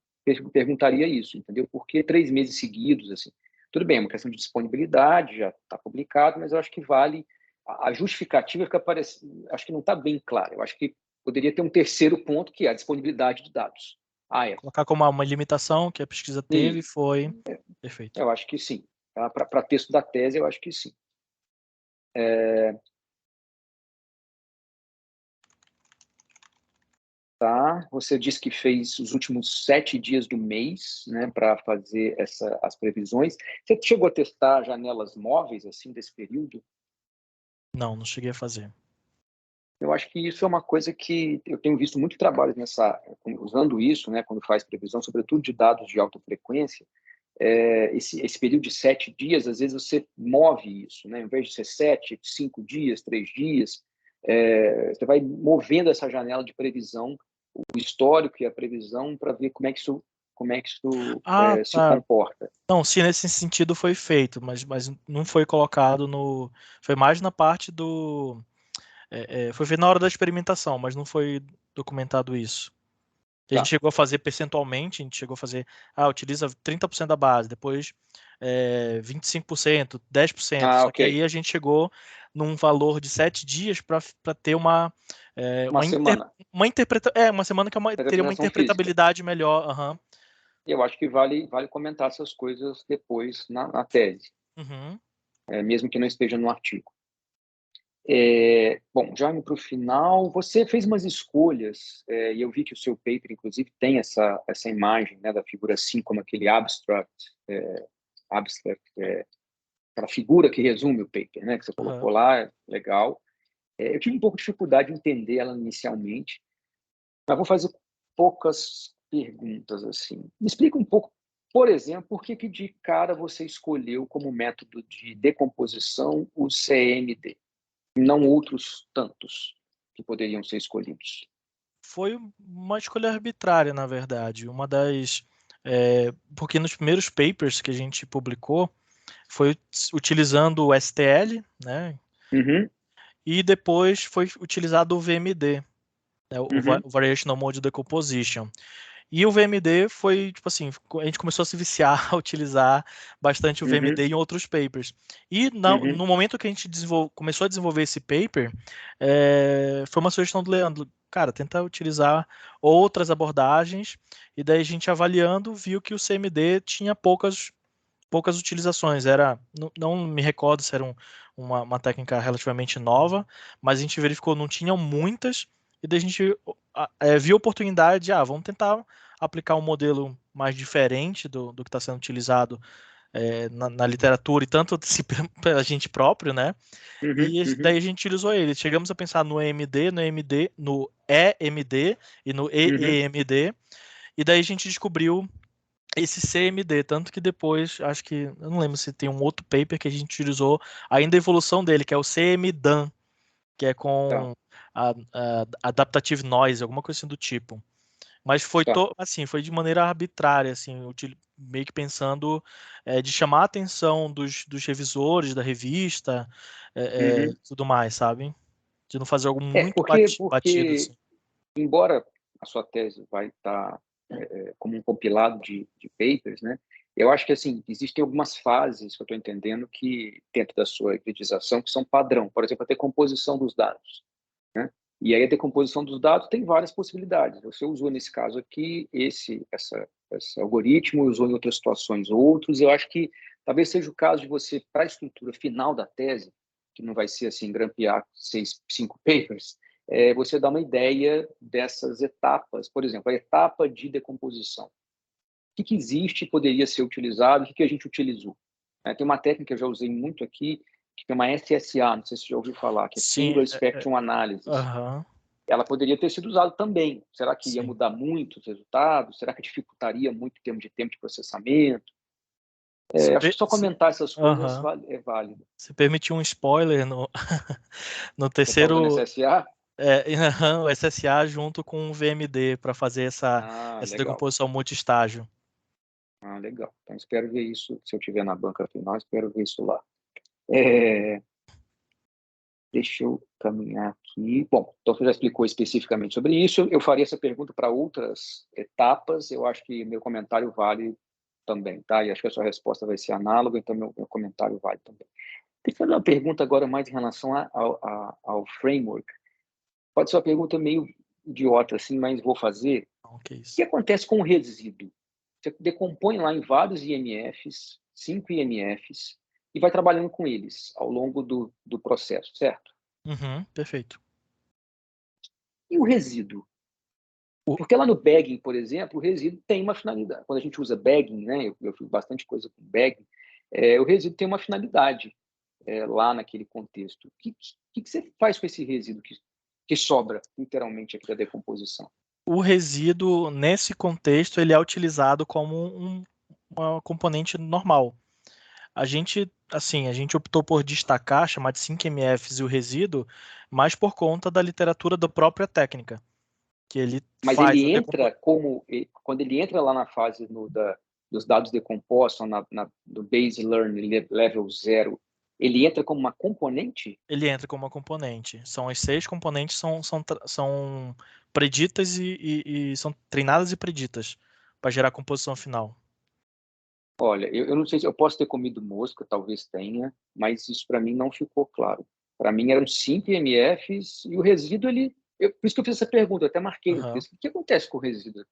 perguntaria isso, entendeu? Por que 3 meses seguidos, assim? Tudo bem, é uma questão de disponibilidade, já está publicado, mas eu acho que vale a justificativa que aparece, acho que não está bem claro. Eu acho que poderia ter um terceiro ponto, que é a disponibilidade de dados. Colocar como uma limitação que a pesquisa teve, foi perfeito. Eu acho que sim. Tá? Para texto da tese, eu acho que sim. Tá? Você disse que fez os últimos 7 dias do mês, né, para fazer as previsões. Você chegou a testar janelas móveis assim desse período? Não cheguei a fazer. Eu acho que isso é uma coisa que eu tenho visto muito trabalho usando isso, né, quando faz previsão, sobretudo de dados de alta frequência. Esse período de 7 dias, às vezes você move isso, né? Em vez de ser 7, 5 dias, 3 dias, você vai movendo essa janela de previsão, o histórico e a previsão, para ver como é que isso se Tá. comporta. Não, se nesse sentido foi feito, mas não foi colocado no... Foi mais na parte do... foi feito na hora da experimentação, mas não foi documentado isso. A gente chegou a fazer percentualmente, a gente chegou a fazer, utiliza 30% da base, depois 25%, 10%. Só que aí a gente chegou num valor de 7 dias para ter uma semana. Uma semana que teria uma Física. interpretabilidade melhor. Uhum. Eu acho que vale comentar essas coisas depois na tese, Uhum. mesmo que não esteja no artigo. Bom, já indo para o final, você fez umas escolhas, e eu vi que o seu paper, inclusive, tem essa imagem, né, da figura assim, como aquele abstract, aquela figura que resume o paper, né, que você colocou lá, legal. Eu tive um pouco de dificuldade de entender ela inicialmente, mas vou fazer poucas perguntas assim. Me explica um pouco, por exemplo, por que de cara você escolheu como método de decomposição o CMD? Não outros tantos que poderiam ser escolhidos. Foi uma escolha arbitrária, na verdade. Porque nos primeiros papers que a gente publicou, foi utilizando o STL, né? Uhum. E depois foi utilizado o VMD, né? Uhum. O Variational Mode Decomposition. E o VMD foi, tipo assim, a gente começou a se viciar a utilizar bastante o VMD em outros papers. E no momento que a gente começou a desenvolver esse paper, foi uma sugestão do Leandro. Cara, tenta utilizar outras abordagens. E daí a gente avaliando, viu que o CMD tinha poucas utilizações. Não me recordo se era uma técnica relativamente nova, mas a gente verificou não tinham muitas. E daí a gente viu a oportunidade de, vamos tentar aplicar um modelo mais diferente do que está sendo utilizado na literatura e tanto pela gente próprio, né? E Uhum. daí a gente utilizou ele. Chegamos a pensar no EMD, no EMD e no Uhum. EEMD, e daí a gente descobriu esse CMD, tanto que depois, acho que, eu não lembro se tem um outro paper que a gente utilizou ainda a evolução dele, que é o CMDAN, que é Tá, com Adaptative Noise, alguma coisa assim do tipo. Mas foi tá. assim, foi de maneira arbitrária, assim, meio que pensando de chamar a atenção dos revisores da revista, Uhum. tudo mais, sabe? De não fazer algo É, muito batido, porque assim. embora a sua tese vai estar como um compilado de papers, né? Eu acho que assim existem algumas fases que eu estou entendendo que dentro da sua hipnotização que são padrão. Por exemplo, a decomposição dos dados, né? E aí a decomposição dos dados tem várias possibilidades. Você usou nesse caso aqui esse algoritmo, usou em outras situações outros. Eu acho que talvez seja o caso de você, para a estrutura final da tese, que não vai ser assim grampear 5 papers, você dá uma ideia dessas etapas. Por exemplo, a etapa de decomposição. O que existe e poderia ser utilizado? O que a gente utilizou? Tem uma técnica que eu já usei muito aqui, que chama SSA, não sei se você já ouviu falar, que é Sim, Single Spectrum Analysis. aham, Ela poderia ter sido usada também. Será que ia sim. mudar muito os resultados? Será que dificultaria muito em termos de tempo de processamento? Se, Acho que pe- só se- comentar essas coisas aham. é válido. Se permitir um spoiler no Você está usando terceiro, SSA? aham, o SSA junto com o VMD para fazer Ah, essa legal. decomposição multi-estágio. Ah, legal. Então, espero ver isso. Se eu estiver na banca final, espero ver isso lá. É, Deixa eu caminhar aqui. Bom, então você já explicou especificamente sobre isso. Eu faria essa pergunta para outras etapas. Eu acho que meu comentário vale também, tá? E acho que a sua resposta vai ser análoga, então meu comentário vale também. Deixa eu fazer uma pergunta agora mais em relação ao framework. Pode ser uma pergunta meio idiota, assim, mas vou fazer. Então, que O que isso. acontece com o resíduo? Você decompõe lá em vários IMFs, 5 IMFs, e vai trabalhando com eles ao longo do processo, certo? Uhum, perfeito. E o resíduo? O, Porque lá no bagging, por exemplo, o resíduo tem uma finalidade. Quando a gente usa bagging, né, eu fiz bastante coisa com bagging, o resíduo tem uma finalidade lá naquele contexto. O que você faz com esse resíduo que sobra, literalmente, aqui da decomposição? o resíduo, nesse contexto, ele é utilizado como uma componente normal. A gente optou por destacar, chamar de 5MFs e o resíduo, mais por conta da literatura da própria técnica, que ele Mas faz a ele decomposição. entra quando ele entra lá na fase dos dados decompostos, no base learn level 0, ele entra como uma componente? Ele entra como uma componente. São as 6 componentes são preditas e são treinadas e preditas para gerar a composição final. Olha, eu não sei se eu posso ter comido mosca, talvez tenha, mas isso para mim não ficou claro. Para mim eram 5 IMFs e o resíduo, por isso que eu fiz essa pergunta, eu até marquei no Aham. texto. O que acontece com o resíduo?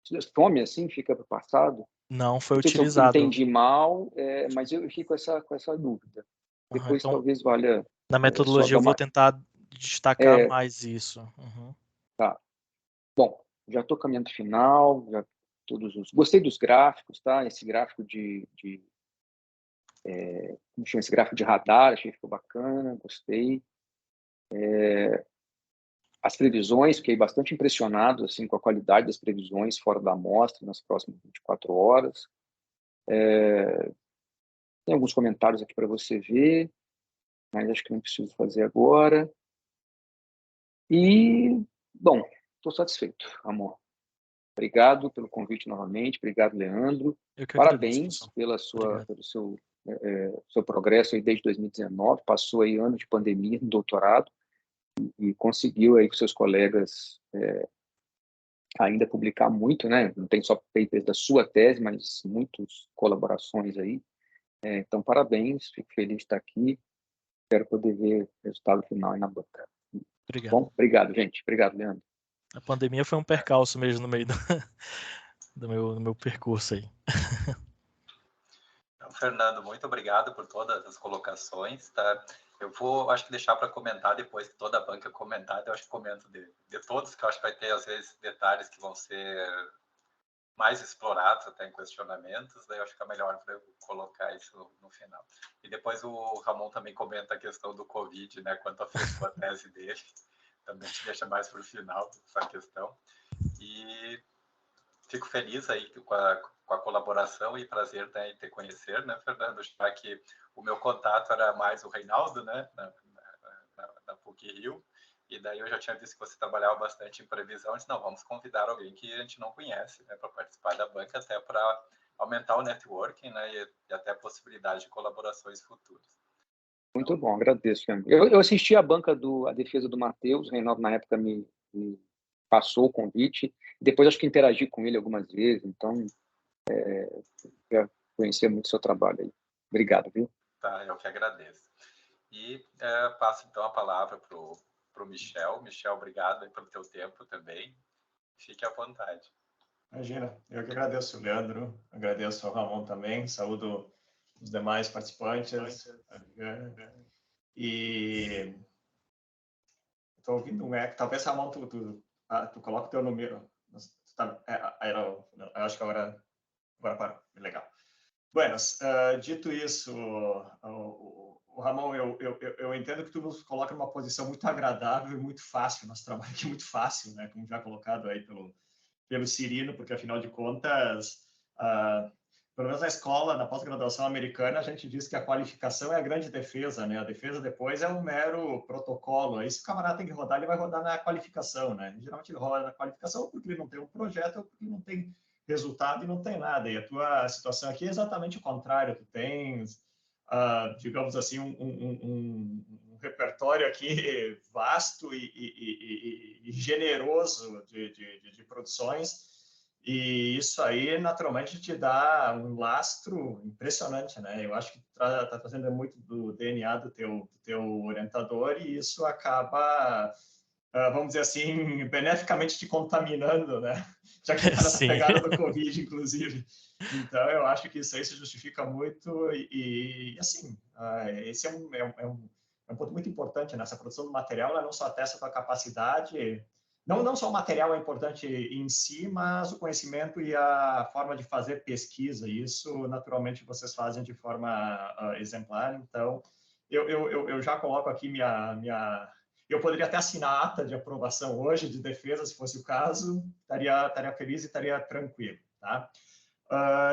Some assim, fica para o passado? Não foi Não sei se eu utilizado. entendi mal, mas eu fico com essa dúvida. Aham. Depois Então, talvez valha na só metodologia, dar eu vou uma. tentar destacar É, mais isso. Uhum. tá. Bom, já estou caminhando para o final, já gostei dos gráficos, tá? Esse gráfico como chama esse gráfico de radar, achei que ficou bacana, gostei. As previsões, fiquei bastante impressionado assim com a qualidade das previsões fora da amostra nas próximas 24 horas. Tem alguns comentários aqui para você ver, mas acho que não preciso fazer agora. E, bom, estou satisfeito, amor. Obrigado pelo convite novamente, obrigado, Leandro. Eu que agradeço, Parabéns pessoal. pelo Obrigado. seu progresso aí desde 2019, passou aí anos de pandemia no doutorado e conseguiu aí com seus colegas ainda publicar muito, né? Não tem só papers da sua tese, mas muitas colaborações aí. Então, parabéns, fico feliz de estar aqui, espero poder ver o resultado final aí na banca. Obrigado. Bom, obrigado, gente. Obrigado, Leandro. A pandemia foi um percalço mesmo no meio do meu percurso aí. Então, Fernando, muito obrigado por todas as colocações, tá? Eu vou, acho que deixar para comentar depois que toda a banca comentar, eu acho que comento de todos, que eu acho que vai ter, às vezes, detalhes que vão ser mais explorados até em questionamentos, daí eu acho que é melhor para eu colocar isso no final. E depois o Ramon também comenta a questão do Covid, né, quanto afetou a tese dele, também te deixa mais para o final essa questão. E fico feliz aí com a colaboração e prazer, né, em te conhecer, né, Fernando, já que o meu contato era mais o Reinaldo, né, na PUC-Rio, e daí eu já tinha visto que você trabalhava bastante em previsão. Eu disse, não, vamos convidar alguém que a gente não conhece, né, para participar da banca, até para aumentar o networking, né, e até a possibilidade de colaborações futuras. Muito bom, agradeço. Eu assisti a banca a defesa do Matheus, o Reinaldo na época me passou o convite, depois acho que interagi com ele algumas vezes, então já conhecia muito o seu trabalho aí. Obrigado, viu? Tá, eu que agradeço. E passo então a palavra para o Michel. Michel, obrigado aí pelo teu tempo também. Fique à vontade. Imagina, eu que agradeço, Leandro, agradeço ao Ramon também, saúdo os demais participantes. E estou ouvindo um eco, talvez, Ramon, tu coloca o teu número. Eu acho que agora parou, legal. Buenas, dito isso, o Ramon, eu entendo que tu nos coloca numa posição muito agradável e muito fácil, nosso trabalho aqui é muito fácil, né, como já colocado aí pelo Cirino, porque, afinal de contas, pelo menos na escola, na pós-graduação americana, a gente diz que a qualificação é a grande defesa, né? A defesa depois é um mero protocolo. Aí, se o camarada tem que rodar, ele vai rodar na qualificação, né? Geralmente ele roda na qualificação porque ele não tem um projeto ou porque não tem resultado e não tem nada. E a tua situação aqui é exatamente o contrário. Tu tens, digamos assim, um repertório aqui vasto e generoso de produções, e isso aí naturalmente te dá um lastro impressionante, né? Eu acho que tá trazendo muito do DNA do teu orientador, e isso acaba, vamos dizer assim, beneficamente te contaminando, né? Já que está nessa pegada do Covid, inclusive. Então, eu acho que isso aí se justifica muito e assim, esse é um ponto muito importante nessa produção do material. Ela não só testa a tua capacidade, não só o material é importante em si, mas o conhecimento e a forma de fazer pesquisa. Isso, naturalmente, vocês fazem de forma exemplar. Então, eu já coloco aqui eu poderia até assinar a ata de aprovação hoje, de defesa, se fosse o caso, estaria feliz e estaria tranquilo, tá?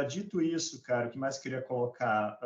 Dito isso, cara, o que mais queria colocar?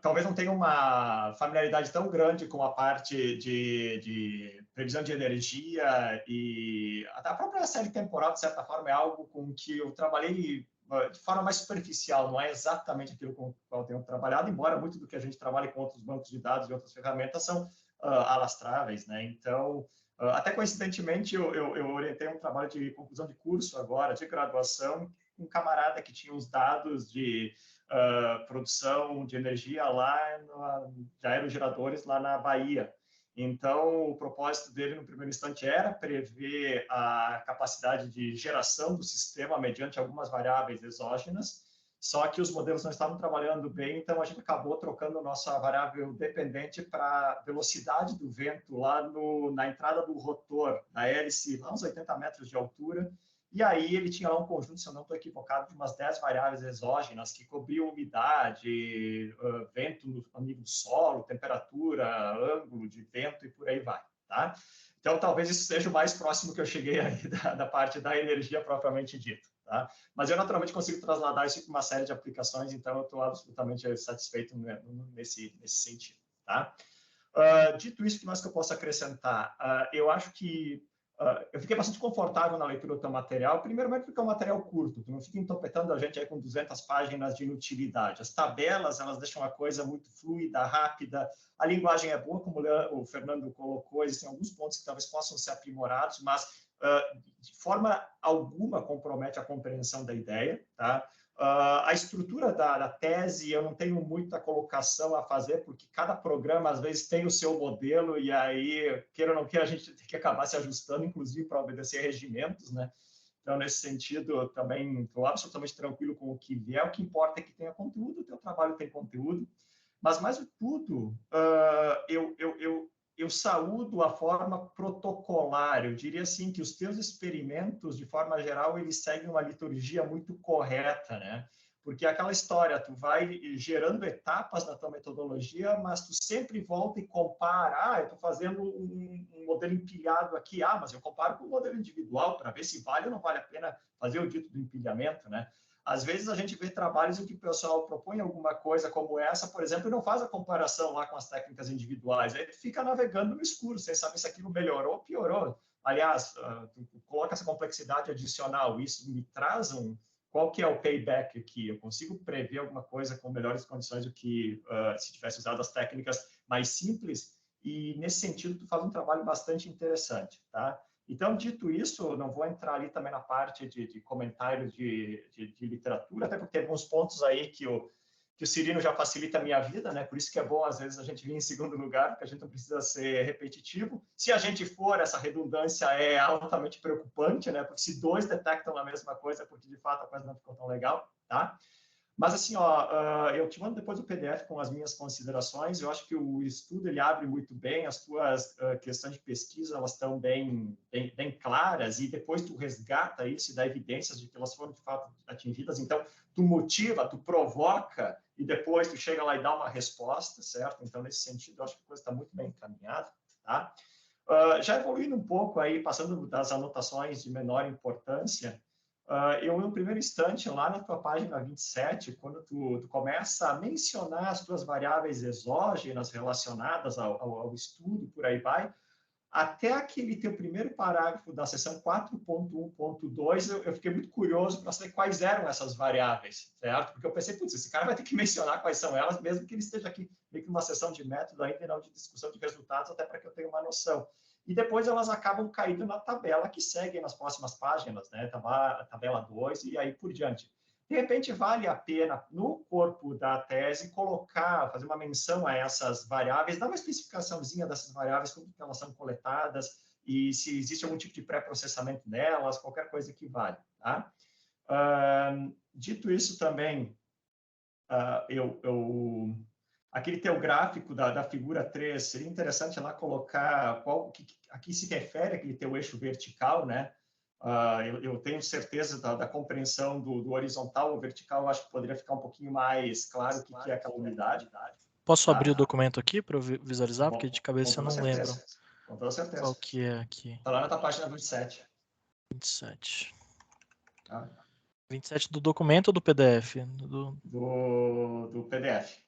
Talvez não tenha uma familiaridade tão grande com a parte de previsão de energia, e até a própria série temporal, de certa forma, é algo com que eu trabalhei de forma mais superficial, não é exatamente aquilo com o qual eu tenho trabalhado, embora muito do que a gente trabalha com outros bancos de dados e outras ferramentas são alastráveis, né? Então, até coincidentemente, eu orientei um trabalho de conclusão de curso agora, de graduação, com um camarada que tinha os dados de produção de energia lá de aerogeradores lá na Bahia. Então, o propósito dele, no primeiro instante, era prever a capacidade de geração do sistema mediante algumas variáveis exógenas, só que os modelos não estavam trabalhando bem, então a gente acabou trocando nossa variável dependente para a velocidade do vento lá na entrada do rotor, da hélice, lá uns 80 metros de altura. E aí ele tinha lá um conjunto, se eu não estou equivocado, de umas 10 variáveis exógenas que cobriam umidade, vento no nível do solo, temperatura, ângulo de vento e por aí vai, tá? Então, talvez isso seja o mais próximo que eu cheguei aí da parte da energia propriamente dita, tá? Mas eu, naturalmente, consigo trasladar isso para uma série de aplicações, então eu estou absolutamente satisfeito nesse sentido, tá? Dito isso, o que mais que eu posso acrescentar? Eu acho que eu fiquei bastante confortável na leitura do teu material, primeiramente porque é um material curto, tu não fica entopetando a gente aí com 200 páginas de inutilidade. As tabelas, elas deixam a coisa muito fluida, rápida, a linguagem é boa, como o Fernando colocou, existem alguns pontos que talvez possam ser aprimorados, mas de forma alguma compromete a compreensão da ideia, tá? A estrutura da tese, eu não tenho muita colocação a fazer, porque cada programa, às vezes, tem o seu modelo, e aí, queira ou não queira, a gente tem que acabar se ajustando, inclusive, para obedecer regimentos, né? Então, nesse sentido, eu também estou absolutamente tranquilo com o que vier. O que importa é que tenha conteúdo, o teu trabalho tem conteúdo, mas, mais de tudo, eu saúdo a forma protocolar. Eu diria assim que os teus experimentos, de forma geral, eles seguem uma liturgia muito correta, né? Porque aquela história, tu vai gerando etapas na tua metodologia, mas tu sempre volta e compara. Eu estou fazendo um modelo empilhado aqui. Mas eu comparo com o modelo individual para ver se vale ou não vale a pena fazer o dito do empilhamento, né? Às vezes a gente vê trabalhos em que o pessoal propõe alguma coisa como essa, por exemplo, e não faz a comparação lá com as técnicas individuais. Aí fica navegando no escuro, sem saber se aquilo melhorou ou piorou. Aliás, tu coloca essa complexidade adicional, isso me traz qual que é o payback aqui? Eu consigo prever alguma coisa com melhores condições do que se tivesse usado as técnicas mais simples? E, nesse sentido, tu faz um trabalho bastante interessante, tá? Então, dito isso, não vou entrar ali também na parte de comentários de literatura, até porque tem alguns pontos aí que o Cirino já facilita a minha vida, né? Por isso que é bom, às vezes, a gente vir em segundo lugar, porque a gente não precisa ser repetitivo. Se a gente for, essa redundância é altamente preocupante, né? Porque se dois detectam a mesma coisa, é porque, de fato, a coisa não ficou tão legal, tá? Mas, assim, eu te mando depois o PDF com as minhas considerações. Eu acho que o estudo ele abre muito bem, as tuas questões de pesquisa elas estão bem claras, e depois tu resgata isso e dá evidências de que elas foram, de fato, atingidas. Então, tu motiva, tu provoca, e depois tu chega lá e dá uma resposta, certo? Então, nesse sentido, eu acho que a coisa está muito bem encaminhada, tá? Já evoluindo um pouco aí, passando das anotações de menor importância, eu, no primeiro instante, lá na tua página 27, quando tu começa a mencionar as tuas variáveis exógenas relacionadas ao estudo, por aí vai, até aquele teu primeiro parágrafo da seção 4.1.2, eu fiquei muito curioso para saber quais eram essas variáveis, certo? Porque eu pensei, putz, esse cara vai ter que mencionar quais são elas, mesmo que ele esteja aqui meio que numa sessão de método ainda e não de discussão de resultados, até para que eu tenha uma noção. E depois elas acabam caindo na tabela que segue nas próximas páginas, né? Tabela 2 e aí por diante. De repente, vale a pena, no corpo da tese, fazer uma menção a essas variáveis, dar uma especificaçãozinha dessas variáveis, como elas são coletadas e se existe algum tipo de pré-processamento delas, qualquer coisa que vale. Tá? Dito isso também, aquele teu gráfico da figura 3, seria interessante lá colocar a que se refere aquele teu eixo vertical, né? Eu tenho certeza da compreensão do horizontal ou vertical, eu acho que poderia ficar um pouquinho mais claro o que é aquela unidade. Posso abrir o documento aqui para eu visualizar? Porque de cabeça eu não lembro. Com toda certeza. Qual que é aqui? Está lá na tua página 27. 27. 27 do documento ou do PDF? Do PDF.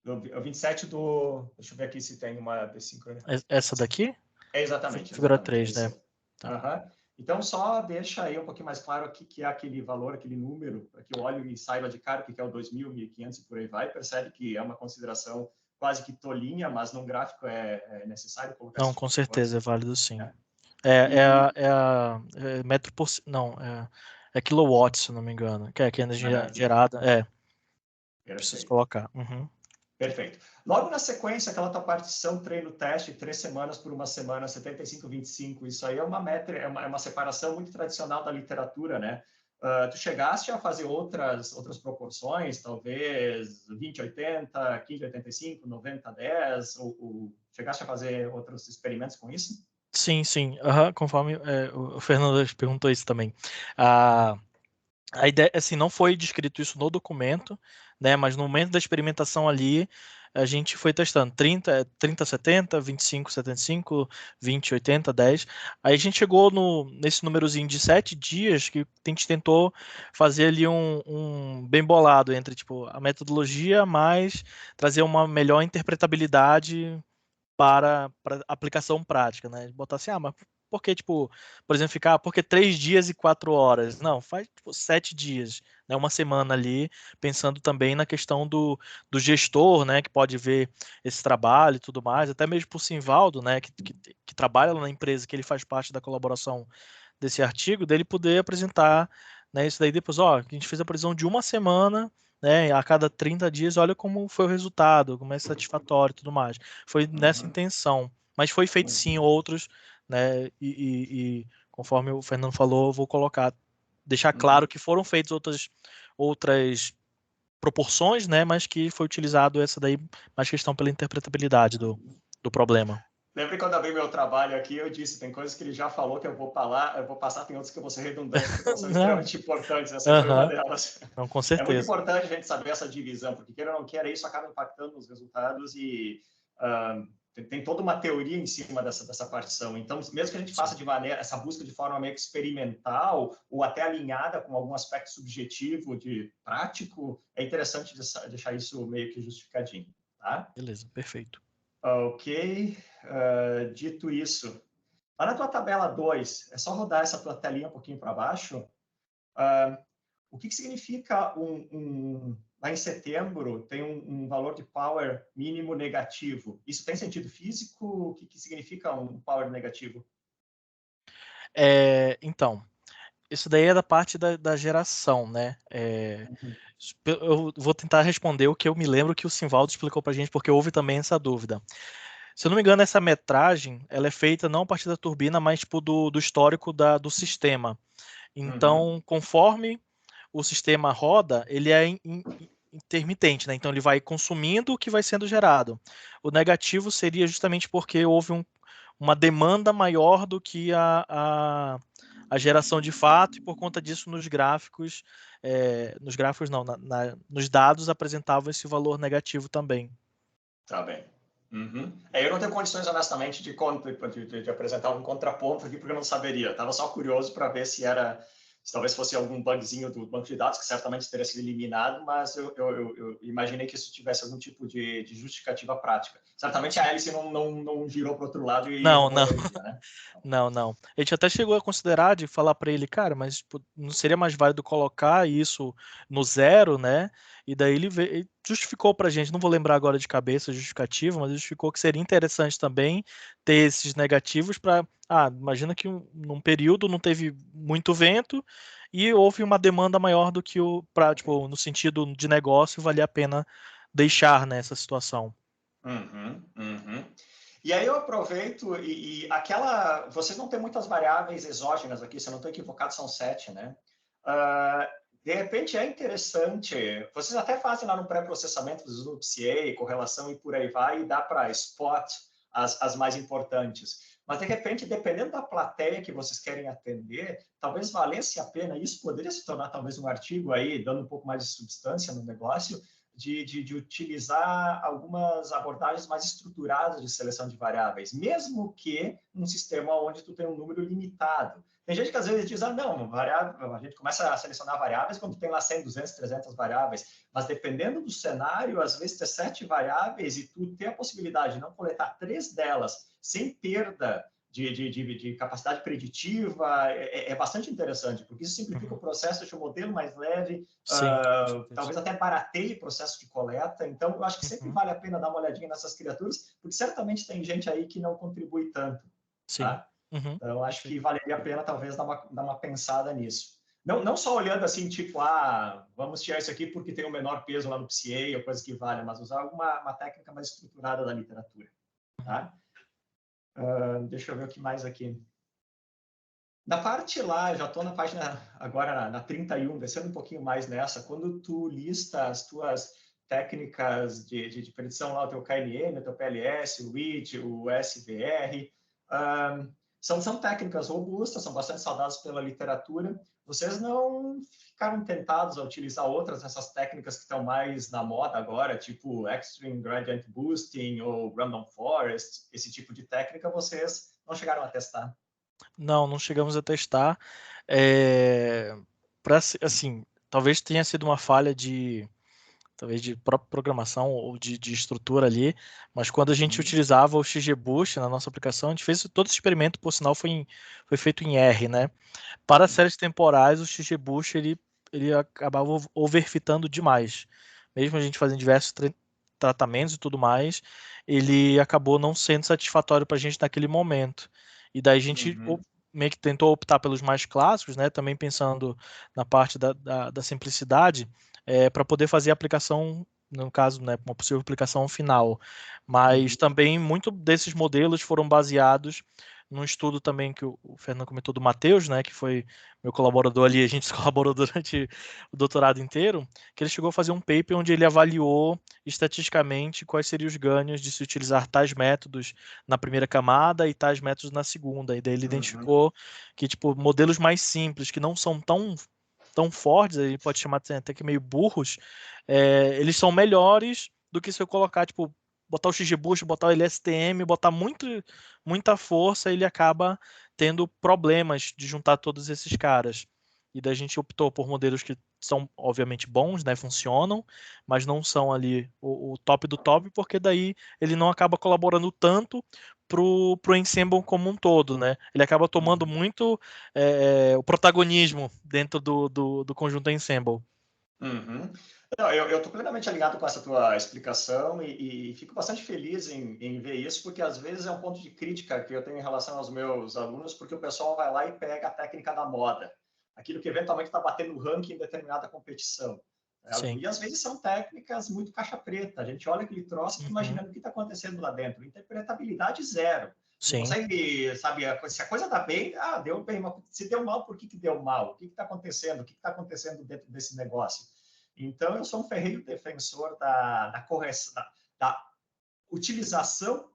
O 27 do... Deixa eu ver aqui se tem uma desincronia. Essa daqui? É exatamente. Figura 3, né? Tá. Então, só deixa aí um pouquinho mais claro o que é aquele valor, aquele número, para que eu olhe e saiba de cara o que é o 2.000, 1.500 e por aí vai. Percebe que é uma consideração quase que tolinha, mas num gráfico é necessário colocar Não, com certeza, é válido sim. É metro por... Não, é kilowatt, se não me engano. Que é a energia gerada. Preciso colocar. Perfeito. Logo na sequência, aquela tua partição treino-teste, 3 semanas por uma semana, 75-25, isso aí é uma métrica, é uma separação muito tradicional da literatura, né? Tu chegaste a fazer outras proporções, talvez 20-80, 15-85, 90-10, ou chegaste a fazer outros experimentos com isso? Sim. Conforme o Fernando perguntou isso também. A ideia, assim, não foi descrito isso no documento, né? Mas no momento da experimentação ali, a gente foi testando 30-70, 25-75, 20-80, 10. Aí a gente chegou nesse númerozinho de 7 dias que a gente tentou fazer ali um bem bolado entre tipo, a metodologia mais trazer uma melhor interpretabilidade para aplicação prática, né? Botar assim, mas por que, tipo, por exemplo, por que 3 dias e 4 horas? Não, faz tipo, 7 dias, né? Uma semana ali, pensando também na questão do gestor, né? Que pode ver esse trabalho e tudo mais, até mesmo por Simvaldo, né? Que trabalha lá na empresa, que ele faz parte da colaboração desse artigo, dele poder apresentar, né? Isso daí depois, a gente fez a previsão de uma semana, né, a cada 30 dias, olha como foi o resultado, como é satisfatório e tudo mais. Foi nessa intenção, mas foi feito sim outros, né, e conforme o Fernando falou, eu vou deixar claro que foram feitas outras proporções, né, mas que foi utilizado essa daí, mais questão pela interpretabilidade do problema. Lembre quando abri meu trabalho aqui, eu disse, tem coisas que ele já falou que eu vou passar, tem outras que eu vou ser redundante, porque são Não. extremamente importantes, essa foi uma Aham. delas. Não, com É muito certeza. importante a gente saber essa divisão, porque queira ou não queira, isso acaba impactando nos resultados e tem toda uma teoria em cima dessa partição. Então, mesmo que a gente faça de maneira, essa busca de forma meio que experimental ou até alinhada com algum aspecto subjetivo de prático, é interessante deixar isso meio que justificadinho, tá? Beleza, perfeito. Ok. Dito isso, lá na tua tabela 2, é só rodar essa tua telinha um pouquinho para baixo. O que significa lá em setembro tem um valor de power mínimo negativo? Isso tem sentido físico? O que significa um power negativo? Então, isso daí é da parte da geração, né? Eu vou tentar responder o que eu me lembro que o Simvaldo explicou pra gente, porque houve também essa dúvida. Se eu não me engano, essa metragem, ela é feita não a partir da turbina, mas tipo, do histórico do sistema. Então, conforme o sistema roda, ele é intermitente, né? Então ele vai consumindo o que vai sendo gerado. O negativo seria justamente porque houve uma demanda maior do que a geração de fato, e por conta disso nos gráficos não, nos dados apresentavam esse valor negativo também. Tá bem. Eu não tenho condições, honestamente, de apresentar um contraponto aqui, porque eu não saberia. Estava só curioso para ver se talvez fosse algum bugzinho do banco de dados, que certamente teria sido eliminado, mas eu imaginei que isso tivesse algum tipo de justificativa prática. Certamente a hélice não girou para o outro lado e Não, roubou não. energia, né? Não. A gente até chegou a considerar de falar para ele, cara, mas tipo, não seria mais válido colocar isso no zero, né? E daí ele justificou pra gente, não vou lembrar agora de cabeça a justificativa, mas justificou que seria interessante também ter esses negativos para, imagina que num período não teve muito vento e houve uma demanda maior do que tipo, no sentido de negócio, valia a pena deixar nessa situação. E aí eu aproveito vocês não têm muitas variáveis exógenas aqui, se eu não estou equivocado, são 7, né? De repente é interessante, vocês até fazem lá no pré-processamento do Zoom PCA, correlação e por aí vai, e dá para spot as mais importantes. Mas, de repente, dependendo da plateia que vocês querem atender, talvez valesse a pena, isso poderia se tornar talvez um artigo aí, dando um pouco mais de substância no negócio, de utilizar algumas abordagens mais estruturadas de seleção de variáveis, mesmo que num sistema onde tu tem um número limitado. Tem gente que às vezes diz, não, a gente começa a selecionar variáveis quando tem lá 100, 200, 300 variáveis, mas dependendo do cenário, às vezes ter 7 variáveis e tu ter a possibilidade de não coletar 3 delas sem perda de capacidade preditiva é bastante interessante, porque isso simplifica o processo, deixa o modelo mais leve, talvez até barateie o processo de coleta. Então, eu acho que sempre vale a pena dar uma olhadinha nessas criaturas, porque certamente tem gente aí que não contribui tanto. Sim. Tá? Então, acho que valeria a pena, talvez, dar uma pensada nisso. Não só olhando assim, tipo, vamos tirar isso aqui porque tem o menor peso lá no PCA ou coisa que vale, mas usar uma técnica mais estruturada da literatura. Tá? Deixa eu ver o que mais aqui. Na parte lá, já estou na página agora na 31, descendo um pouquinho mais nessa, quando tu lista as tuas técnicas de predição lá, o teu KNN, o teu PLS, o WIT, o SVR, são técnicas robustas, são bastante saudadas pela literatura. Vocês não ficaram tentados a utilizar outras dessas técnicas que estão mais na moda agora, tipo Extreme Gradient Boosting ou Random Forest, esse tipo de técnica, vocês não chegaram a testar? Não chegamos a testar. Assim, talvez tenha sido uma falha talvez de própria programação ou de estrutura ali, mas quando a gente utilizava o XGBoost na nossa aplicação, a gente fez todo esse experimento, por sinal, foi feito em R, né? Para séries temporais, o XGBoost ele acabava overfitando demais. Mesmo a gente fazendo diversos tratamentos e tudo mais, ele acabou não sendo satisfatório para a gente naquele momento. E daí a gente meio que tentou optar pelos mais clássicos, né? Também pensando na parte da simplicidade, para poder fazer a aplicação, no caso, né, uma possível aplicação final. Mas também muito desses modelos foram baseados num estudo também que o Fernando comentou do Matheus, né, que foi meu colaborador ali, a gente se colaborou durante o doutorado inteiro, que ele chegou a fazer um paper onde ele avaliou estatisticamente quais seriam os ganhos de se utilizar tais métodos na primeira camada e tais métodos na segunda. E daí ele identificou que, tipo, modelos mais simples, que não são tão fortes, a gente pode chamar até que meio burros, eles são melhores do que se eu colocar, tipo, botar o XGBoost, botar o LSTM, botar muita força, ele acaba tendo problemas de juntar todos esses caras. E daí a gente optou por modelos que são, obviamente, bons, né, funcionam, mas não são ali o top do top, porque daí ele não acaba colaborando tanto pro Ensemble como um todo, né? Ele acaba tomando muito o protagonismo dentro do conjunto Ensemble. Uhum. Não, eu estou plenamente alinhado com essa tua explicação e fico bastante feliz em ver isso, porque às vezes é um ponto de crítica que eu tenho em relação aos meus alunos, porque o pessoal vai lá e pega a técnica da moda, aquilo que eventualmente está batendo ranking em determinada competição. Sim. E às vezes são técnicas muito caixa preta. A gente olha aquele troço e fica imaginando o que está acontecendo lá dentro. Interpretabilidade zero. Sim. Não consegue, sabe, se a coisa dá bem, deu bem, mas se deu mal, por que deu mal? O que está acontecendo? O que está acontecendo dentro desse negócio? Então, eu sou um ferrenho defensor da correção, da utilização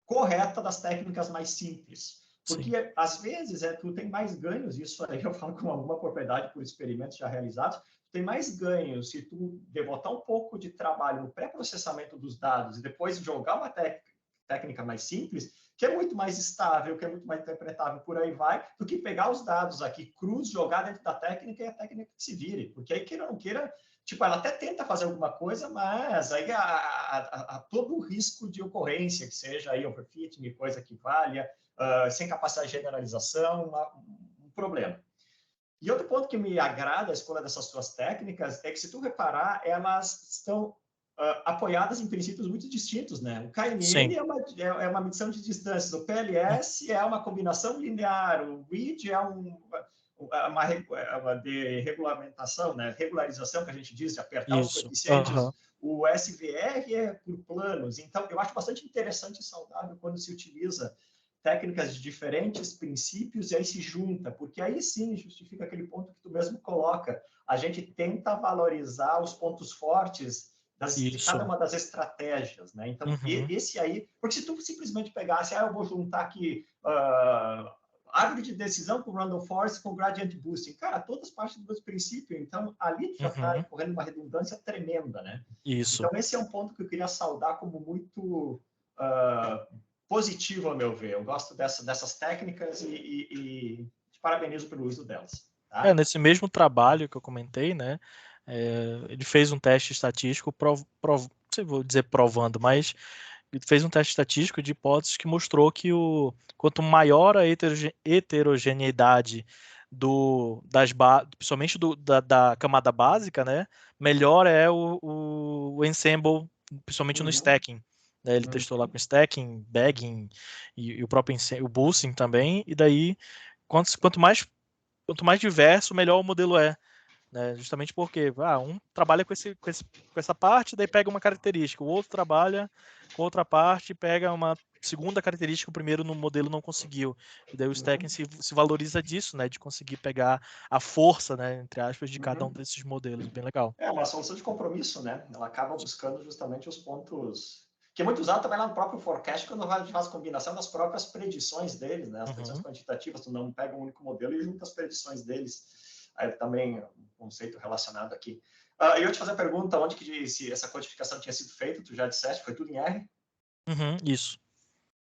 correta das técnicas mais simples. Porque, sim, às vezes, tu tem mais ganhos, isso aí eu falo com alguma propriedade por experimentos já realizados, tem mais ganhos se tu devotar um pouco de trabalho no pré-processamento dos dados e depois jogar uma técnica mais simples, que é muito mais estável, que é muito mais interpretável, por aí vai, do que pegar os dados aqui crus, jogar dentro da técnica e a técnica que se vire. Porque aí, queira ou não queira, tipo, ela até tenta fazer alguma coisa, mas aí há todo o risco de ocorrência, que seja aí overfitting, coisa que valha, sem capacidade de generalização, um problema. E outro ponto que me agrada a escolha dessas suas técnicas é que, se tu reparar, elas estão apoiadas em princípios muito distintos, né? O KNN é uma medição de distâncias, o PLS é uma combinação linear, o READ é uma de regulamentação, né? Regularização, que a gente diz, de apertar os coeficientes. O SVR é por planos. Então, eu acho bastante interessante e saudável quando se utiliza técnicas de diferentes princípios e aí se junta, porque aí sim justifica aquele ponto que tu mesmo coloca. A gente tenta valorizar os pontos fortes de cada uma das estratégias, né? Então, esse aí... Porque se tu simplesmente pegasse, eu vou juntar aqui árvore de decisão com random forest com gradient boosting. Cara, todas partes do mesmo princípio. Então, ali tu já está correndo uma redundância tremenda, né? Isso. Então, esse é um ponto que eu queria saudar como muito positivo, a meu ver. Eu gosto dessas técnicas e te parabenizo pelo uso delas. Tá? Nesse mesmo trabalho que eu comentei, né? Ele fez um teste estatístico, não sei, vou dizer provando, mas ele fez um teste estatístico de hipóteses que mostrou que quanto maior a heterogeneidade principalmente da camada básica, né? Melhor é o ensemble, principalmente no stacking. Né? Ele testou lá com stacking, bagging e o próprio o boosting também, e daí quanto mais diverso, melhor o modelo é. Né? Justamente porque um trabalha com essa parte, daí pega uma característica, o outro trabalha com outra parte e pega uma segunda característica que o primeiro no modelo não conseguiu. E daí o stacking se valoriza disso, né? De conseguir pegar a força, né? Entre aspas, de cada um desses modelos. Bem legal. É uma solução de compromisso, né? Ela acaba buscando justamente os pontos... Que é muito usado também lá no próprio forecast, quando a gente faz combinação das próprias predições deles, né? As predições quantitativas, tu não pega um único modelo e junta as predições deles. Aí também um conceito relacionado aqui. Eu ia te fazer a pergunta, onde que se essa codificação tinha sido feita? Tu já disseste, foi tudo em R? Isso.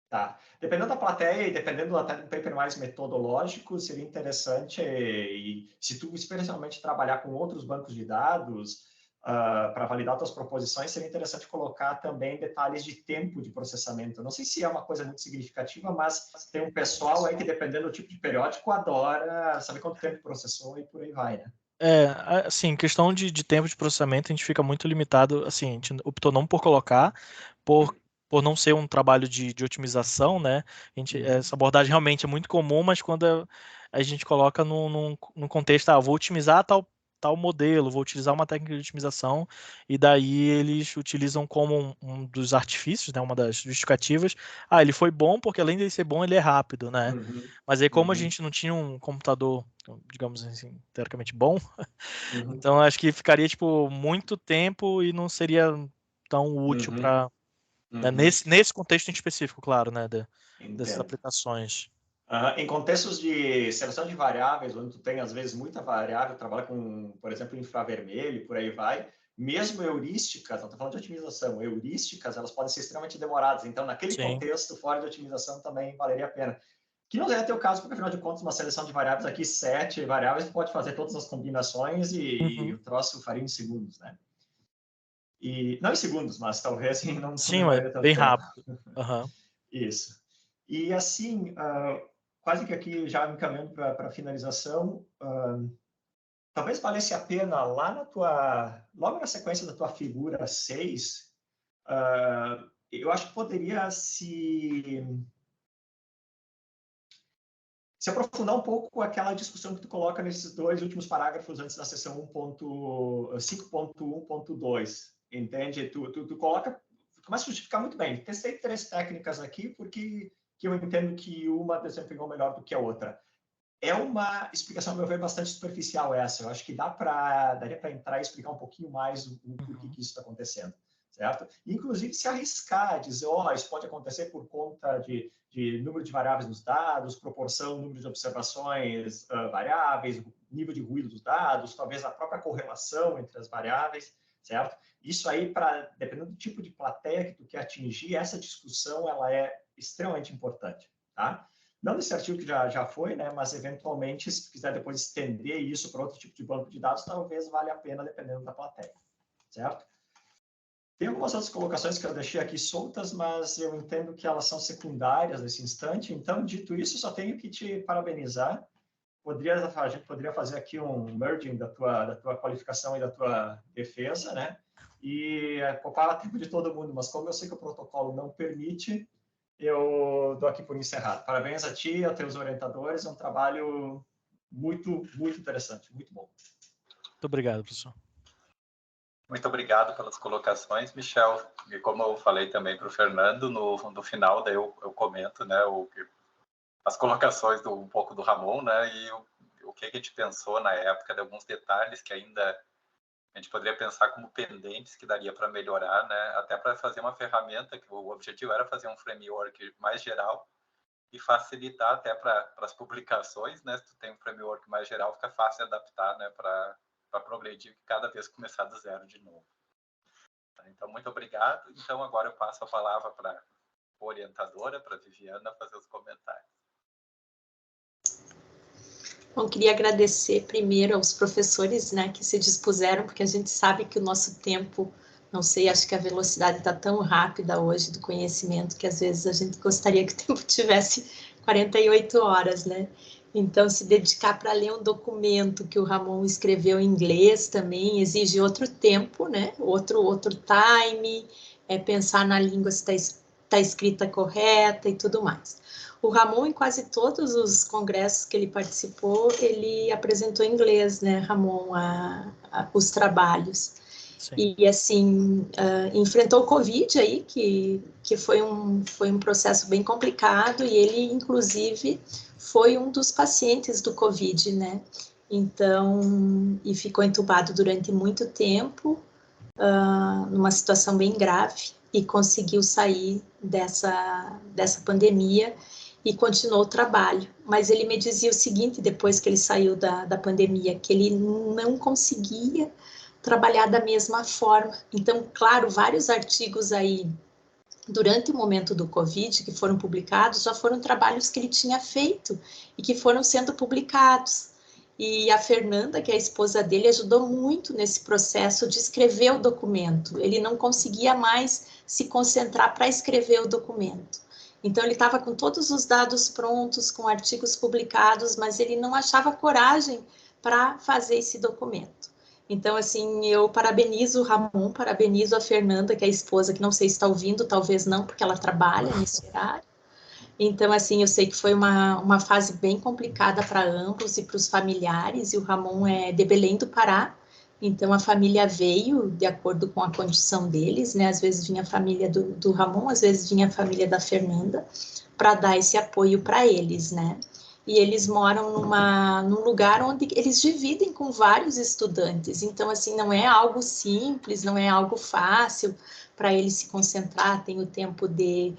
Tá. Dependendo da plateia e dependendo até de um paper mais metodológico, seria interessante, e se tu especialmente trabalhar com outros bancos de dados para validar tuas proposições, seria interessante colocar também detalhes de tempo de processamento. Não sei se é uma coisa muito significativa, mas tem um pessoal aí que, dependendo do tipo de periódico, adora saber quanto tempo processou e por aí vai, né? Assim, questão de tempo de processamento, a gente fica muito limitado, assim, a gente optou não por colocar, por não ser um trabalho de otimização, né? Essa abordagem realmente é muito comum, mas quando a gente coloca num contexto, vou otimizar tal modelo, vou utilizar uma técnica de otimização, e daí eles utilizam como um dos artifícios, né, uma das justificativas, ele foi bom porque além de ser bom, ele é rápido, né? Mas aí como a gente não tinha um computador, digamos assim, teoricamente bom, então acho que ficaria, tipo, muito tempo e não seria tão útil para... nesse contexto em específico, claro, né, dessas aplicações. Em contextos de seleção de variáveis, onde tu tem, às vezes, muita variável, trabalha com, por exemplo, infravermelho, por aí vai, mesmo heurísticas, não estou falando de otimização, heurísticas, elas podem ser extremamente demoradas. Então, naquele contexto, fora de otimização, também valeria a pena. Que não é teu caso, porque, afinal de contas, uma seleção de variáveis aqui, 7 variáveis, tu pode fazer todas as combinações e o troço faria em segundos, né? E, não em segundos, mas talvez não demoraria tanto bem tempo. Rápido. Isso. E assim, quase que aqui já encaminhando para a finalização, talvez valesse a pena logo na sequência da tua figura 6, eu acho que poderia se aprofundar um pouco com aquela discussão que tu coloca nesses 2 últimos parágrafos antes da seção 5.1.2, entende? Tu coloca, começa a justificar muito bem. Testei 3 técnicas aqui porque eu entendo que uma desempenhou melhor do que a outra. É uma explicação, a meu ver, bastante superficial essa. Eu acho que daria para entrar e explicar um pouquinho mais o porquê que isso está acontecendo, certo? Inclusive, se arriscar, dizer, isso pode acontecer por conta de número de variáveis nos dados, proporção, número de observações variáveis, nível de ruído dos dados, talvez a própria correlação entre as variáveis, certo? Isso aí, dependendo do tipo de plateia que tu quer atingir, essa discussão ela é extremamente importante, tá? Não nesse artigo que já foi, né? Mas eventualmente, se quiser depois estender isso para outro tipo de banco de dados, talvez valha a pena, dependendo da plateia, certo? Tem algumas outras colocações que eu deixei aqui soltas, mas eu entendo que elas são secundárias nesse instante. Então, dito isso, só tenho que te parabenizar. A gente poderia fazer aqui um merging da tua qualificação e da tua defesa, né? E poupar tempo de todo mundo, mas como eu sei que o protocolo não permite, eu dou aqui por encerrado. Parabéns a ti e aos teus orientadores, é um trabalho muito, muito interessante, muito bom. Muito obrigado, professor. Muito obrigado pelas colocações, Michel. E como eu falei também para o Fernando, no final daí eu comento, né, as colocações um pouco do Ramon, né, e o que a gente pensou na época, de alguns detalhes que ainda a gente poderia pensar como pendentes que daria para melhorar, né, até para fazer uma ferramenta que o objetivo era fazer um framework mais geral e facilitar até para as publicações, né, se tu tem um framework mais geral, fica fácil de adaptar, né, para progredir cada vez começar do zero de novo. Então, muito obrigado. Então, agora eu passo a palavra para a orientadora, para a Viviana, fazer os comentários. Bom, queria agradecer primeiro aos professores, né, que se dispuseram, porque a gente sabe que o nosso tempo, não sei, acho que a velocidade está tão rápida hoje do conhecimento que às vezes a gente gostaria que o tempo tivesse 48 horas, né? Então, se dedicar para ler um documento que o Ramon escreveu em inglês também exige outro tempo, né? Outro time, pensar na língua se está escrita correta e tudo mais. O Ramon, em quase todos os congressos que ele participou, ele apresentou em inglês, né, Ramon, os trabalhos. Sim. E, assim, enfrentou o Covid aí, que foi um processo bem complicado, e ele, inclusive, foi um dos pacientes do Covid, né? Então, e ficou entubado durante muito tempo, numa situação bem grave, e conseguiu sair dessa pandemia e continuou o trabalho. Mas ele me dizia o seguinte, depois que ele saiu da pandemia, que ele não conseguia trabalhar da mesma forma. Então, claro, vários artigos aí, durante o momento do Covid, que foram publicados, já foram trabalhos que ele tinha feito e que foram sendo publicados. E a Fernanda, que é a esposa dele, ajudou muito nesse processo de escrever o documento. Ele não conseguia mais se concentrar para escrever o documento. Então, ele estava com todos os dados prontos, com artigos publicados, mas ele não achava coragem para fazer esse documento. Então, assim, eu parabenizo o Ramon, parabenizo a Fernanda, que é a esposa, que não sei se está ouvindo, talvez não, porque ela trabalha nesse horário. Então, assim, eu sei que foi uma fase bem complicada para ambos e para os familiares, e o Ramon é de Belém do Pará, então a família veio de acordo com a condição deles, né? Às vezes vinha a família do Ramon, às vezes vinha a família da Fernanda, para dar esse apoio para eles, né? E eles moram num lugar onde eles dividem com vários estudantes, então, assim, não é algo simples, não é algo fácil para eles se concentrar, tem o tempo de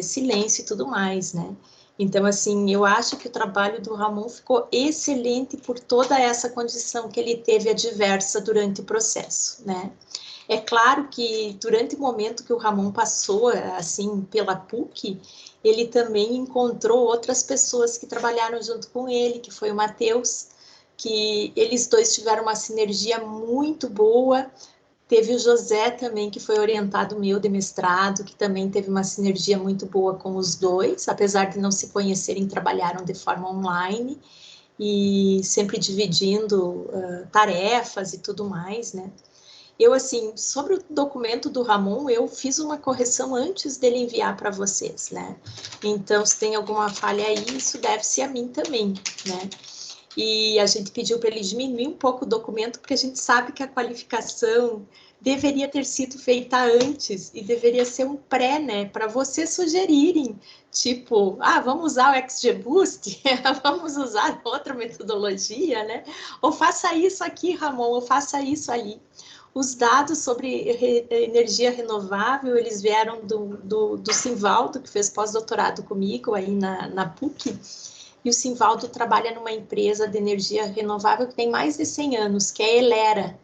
silêncio e tudo mais, né? Então, assim, eu acho que o trabalho do Ramon ficou excelente por toda essa condição que ele teve adversa durante o processo, né? É claro que durante o momento que o Ramon passou, assim, pela PUC, ele também encontrou outras pessoas que trabalharam junto com ele, que foi o Matheus, que eles dois tiveram uma sinergia muito boa. Teve o José também, que foi orientado meu de mestrado, que também teve uma sinergia muito boa com os dois, apesar de não se conhecerem, trabalharam de forma online e sempre dividindo tarefas e tudo mais, né? Eu, assim, sobre o documento do Ramon, eu fiz uma correção antes dele enviar para vocês, né? Então, se tem alguma falha aí, isso deve-se a mim também, né? E a gente pediu para ele diminuir um pouco o documento, porque a gente sabe que a qualificação deveria ter sido feita antes e deveria ser um pré, né, para vocês sugerirem, tipo, vamos usar o XGBoost, vamos usar outra metodologia, né, ou faça isso aqui, Ramon, ou faça isso ali. Os dados sobre energia renovável, eles vieram do Simvaldo, que fez pós-doutorado comigo aí na PUC, e o Simvaldo trabalha numa empresa de energia renovável que tem mais de 100 anos, que é a Elera.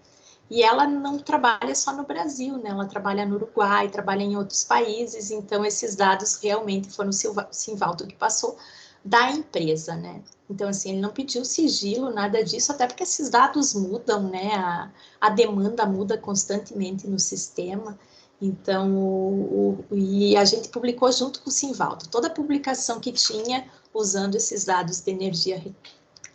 E ela não trabalha só no Brasil, né? Ela trabalha no Uruguai, trabalha em outros países, então esses dados realmente foram o Simvaldo que passou da empresa, né? Então, assim, ele não pediu sigilo, nada disso, até porque esses dados mudam, né? A demanda muda constantemente no sistema. Então, e a gente publicou junto com o Simvaldo. Toda a publicação que tinha, usando esses dados de energia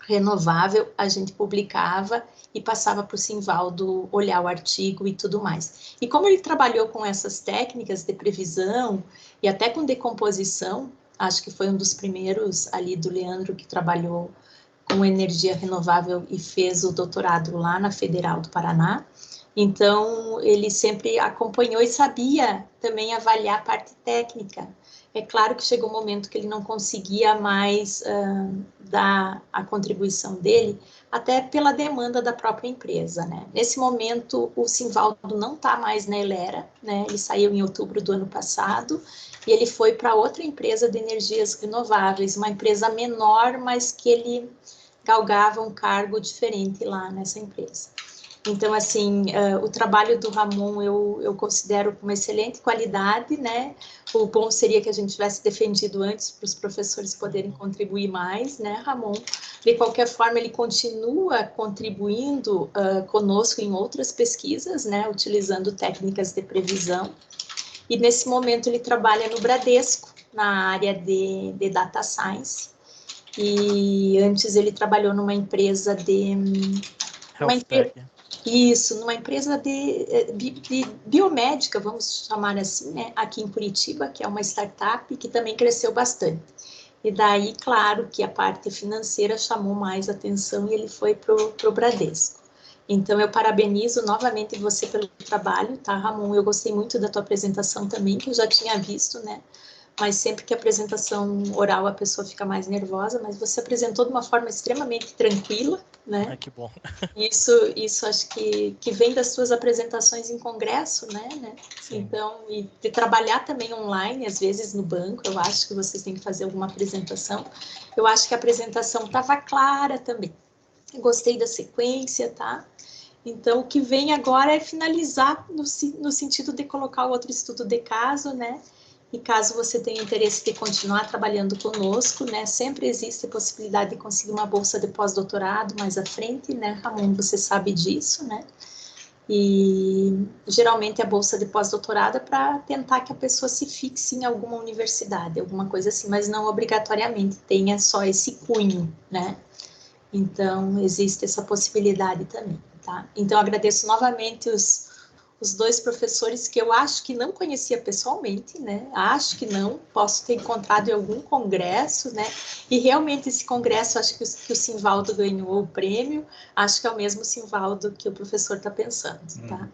renovável, a gente publicava e passava para o Simvaldo olhar o artigo e tudo mais. E como ele trabalhou com essas técnicas de previsão e até com decomposição, acho que foi um dos primeiros ali do Leandro que trabalhou com energia renovável e fez o doutorado lá na Federal do Paraná. Então, ele sempre acompanhou e sabia também avaliar a parte técnica. É claro que chegou um momento que ele não conseguia mais dar a contribuição dele, até pela demanda da própria empresa, né? Nesse momento, o Simvaldo não está mais na Elera, né? Ele saiu em outubro do ano passado e ele foi para outra empresa de energias renováveis, uma empresa menor, mas que ele galgava um cargo diferente lá nessa empresa. Então, assim, o trabalho do Ramon eu considero com uma excelente qualidade, né? O bom seria que a gente tivesse defendido antes para os professores poderem contribuir mais, né, Ramon? De qualquer forma, ele continua contribuindo conosco em outras pesquisas, né? Utilizando técnicas de previsão. E nesse momento ele trabalha no Bradesco, na área de Data Science. E antes ele trabalhou numa empresa numa empresa de biomédica, vamos chamar assim, né, aqui em Curitiba, que é uma startup que também cresceu bastante. E daí, claro, que a parte financeira chamou mais atenção e ele foi para o Bradesco. Então, eu parabenizo novamente você pelo trabalho, tá, Ramon? Eu gostei muito da tua apresentação também, que eu já tinha visto, né? Mas sempre que a apresentação oral a pessoa fica mais nervosa, mas você apresentou de uma forma extremamente tranquila, né? Que bom. Isso acho que vem das suas apresentações em congresso, né? Sim. Então, e de trabalhar também online, às vezes no banco, eu acho que vocês têm que fazer alguma apresentação. Eu acho que a apresentação estava clara também. Eu gostei da sequência, tá? Então, o que vem agora é finalizar no sentido de colocar o outro estudo de caso, né? E caso você tenha interesse de continuar trabalhando conosco, né, sempre existe a possibilidade de conseguir uma bolsa de pós-doutorado mais à frente, né, Ramon, você sabe disso, né? E geralmente a bolsa de pós-doutorado é para tentar que a pessoa se fixe em alguma universidade, alguma coisa assim, mas não obrigatoriamente tenha só esse cunho, né? Então, existe essa possibilidade também, tá? Então, agradeço novamente os os dois professores que eu acho que não conhecia pessoalmente, né? Acho que não, posso ter encontrado em algum congresso, né? E realmente esse congresso, acho que o Simvaldo ganhou o prêmio, acho que é o mesmo Simvaldo que o professor está pensando, tá?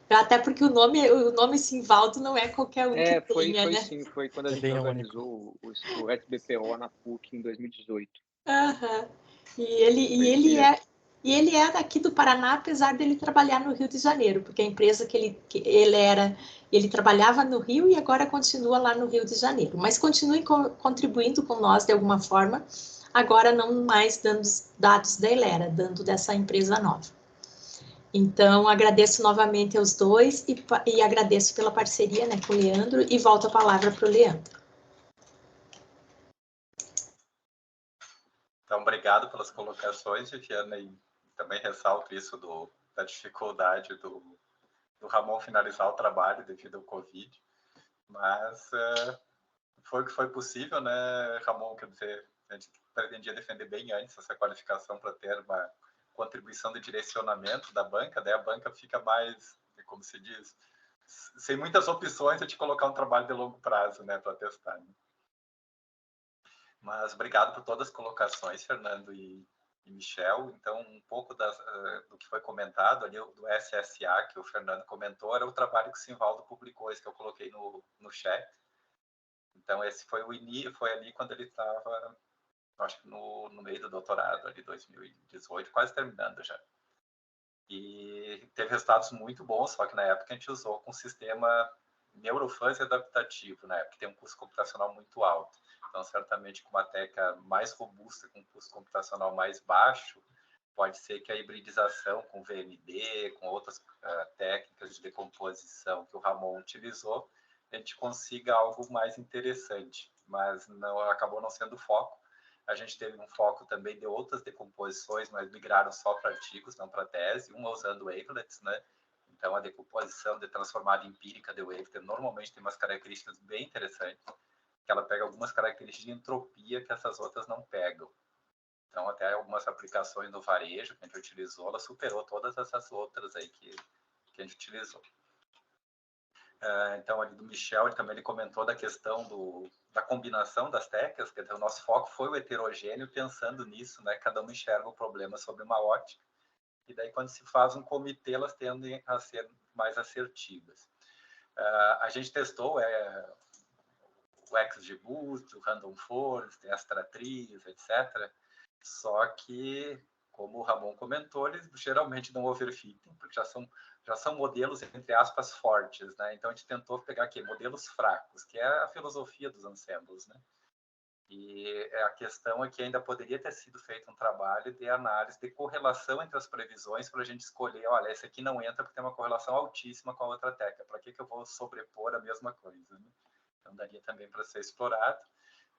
Até porque o nome Simvaldo não é qualquer um que tenha, né? Sim, foi quando a gente organizou o SBPO na PUC em 2018. Aham. E ele é daqui do Paraná, apesar dele trabalhar no Rio de Janeiro, porque a empresa ele trabalhava no Rio e agora continua lá no Rio de Janeiro, mas continua contribuindo com nós de alguma forma, agora não mais dando os dados da Elera, dando dessa empresa nova. Então, agradeço novamente aos dois e agradeço pela parceria, né, com o Leandro, e volto a palavra para o Leandro. Então, obrigado pelas colocações, Viviana, e também ressalto isso da dificuldade do Ramon finalizar o trabalho devido ao Covid, mas foi o que foi possível, né, Ramon? Quer dizer, a gente pretendia defender bem antes essa qualificação para ter uma contribuição de direcionamento da banca, daí a banca fica mais, como se diz, sem muitas opções de colocar um trabalho de longo prazo, né, para testar. Né? Mas obrigado por todas as colocações, Fernando e Michel. Então, um pouco do que foi comentado ali, do SSA, que o Fernando comentou, era o trabalho que o Simvaldo publicou, esse que eu coloquei no chat. Então, esse foi ali quando ele estava, acho que no meio do doutorado, ali 2018, quase terminando já. E teve resultados muito bons, só que na época a gente usou com um sistema neurofuzzy adaptativo, né? Porque tem um custo computacional muito alto. Então, certamente, com uma técnica mais robusta, com um custo computacional mais baixo, pode ser que a hibridização com VMD, com outras técnicas de decomposição que o Ramon utilizou, a gente consiga algo mais interessante, mas acabou não sendo o foco. A gente teve um foco também de outras decomposições, mas migraram só para artigos, não para tese, uma usando wavelets, né? Então, a decomposição de transformada empírica de wavelet normalmente tem umas características bem interessantes, que ela pega algumas características de entropia que essas outras não pegam. Então, até algumas aplicações no varejo que a gente utilizou, ela superou todas essas outras aí que a gente utilizou. Então, ali do Michel, ele comentou da questão da combinação das técnicas, quer dizer, o nosso foco foi o heterogêneo, pensando nisso, né? Cada um enxerga o problema sobre uma ótica, e daí quando se faz um comitê, elas tendem a ser mais assertivas. A gente testou o XGBoost, o Random Forest, tem as Tratriz, etc. Só que, como o Ramon comentou, eles geralmente não overfitting, porque já são modelos, entre aspas, fortes, né? Então, a gente tentou pegar aqui modelos fracos, que é a filosofia dos ensembles, né? E a questão é que ainda poderia ter sido feito um trabalho de análise de correlação entre as previsões para a gente escolher, olha, esse aqui não entra porque tem uma correlação altíssima com a outra técnica, para que eu vou sobrepor a mesma coisa, né? Então, daria também para ser explorado.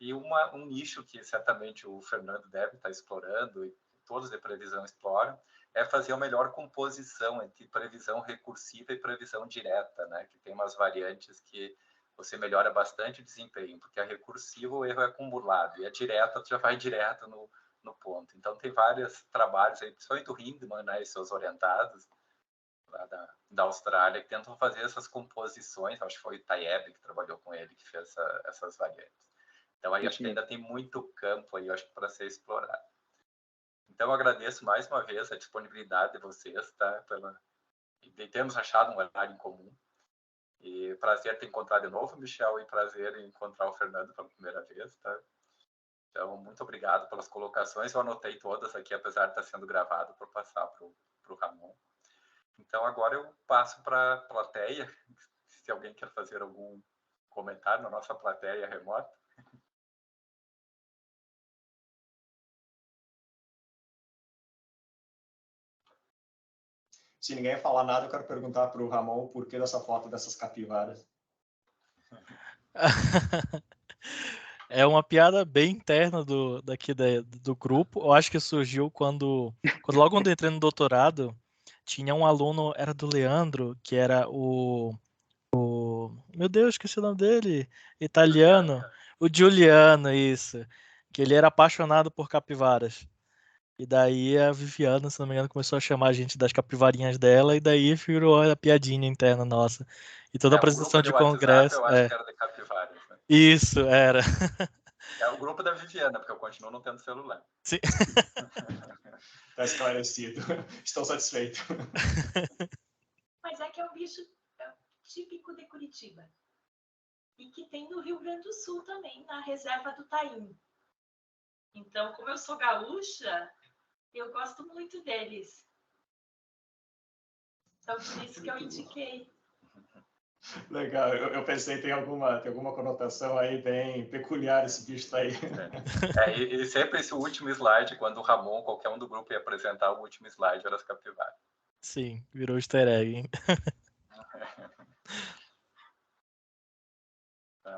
E um nicho que certamente o Fernando deve estar explorando, e todos de previsão exploram, é fazer a melhor composição entre previsão recursiva e previsão direta, né? Que tem umas variantes que você melhora bastante o desempenho, porque a recursiva o erro é acumulado, e a direta já vai direto no ponto. Então, tem vários trabalhos aí, principalmente o Hindman, né, e seus orientados, lá da Austrália, que tentam fazer essas composições. Acho que foi o Taeb que trabalhou com ele, que fez essas variantes. Então, aí acho que ainda tem muito campo aí, acho que para ser explorado. Então, eu agradeço mais uma vez a disponibilidade de vocês, tá? E temos achado um horário em comum. E prazer ter encontrado de novo, Michel, e prazer em encontrar o Fernando pela primeira vez, tá? Então, muito obrigado pelas colocações. Eu anotei todas aqui, apesar de estar sendo gravado, para passar para o Ramon. Então, agora eu passo para a plateia, se alguém quer fazer algum comentário na nossa plateia remota. Se ninguém falar nada, eu quero perguntar para o Ramon o porquê dessa foto dessas capivaras. É uma piada bem interna daqui do grupo. Eu acho que surgiu logo quando eu entrei no doutorado, tinha um aluno, era do Leandro, que era meu Deus, esqueci o nome dele, italiano, o Giuliano, isso, que ele era apaixonado por capivaras. E daí a Viviana, se não me engano, começou a chamar a gente das capivarinhas dela, e daí virou a piadinha interna nossa. E toda O apresentação grupo de de WhatsApp congresso. eu acho que era de capivaras, né? Isso, era. É o grupo da Viviana, porque eu continuo não tendo celular. Sim. Está esclarecido. Estou satisfeito. Mas é que é um bicho típico de Curitiba. E que tem no Rio Grande do Sul também, na reserva do Taim. Então, como eu sou gaúcha, eu gosto muito deles. Então, por isso que eu indiquei. Legal, eu pensei tem alguma conotação aí bem peculiar esse bicho tá aí. E sempre esse último slide, quando o Ramon, qualquer um do grupo ia apresentar, o último slide era as capivaras. Sim, virou easter egg, hein?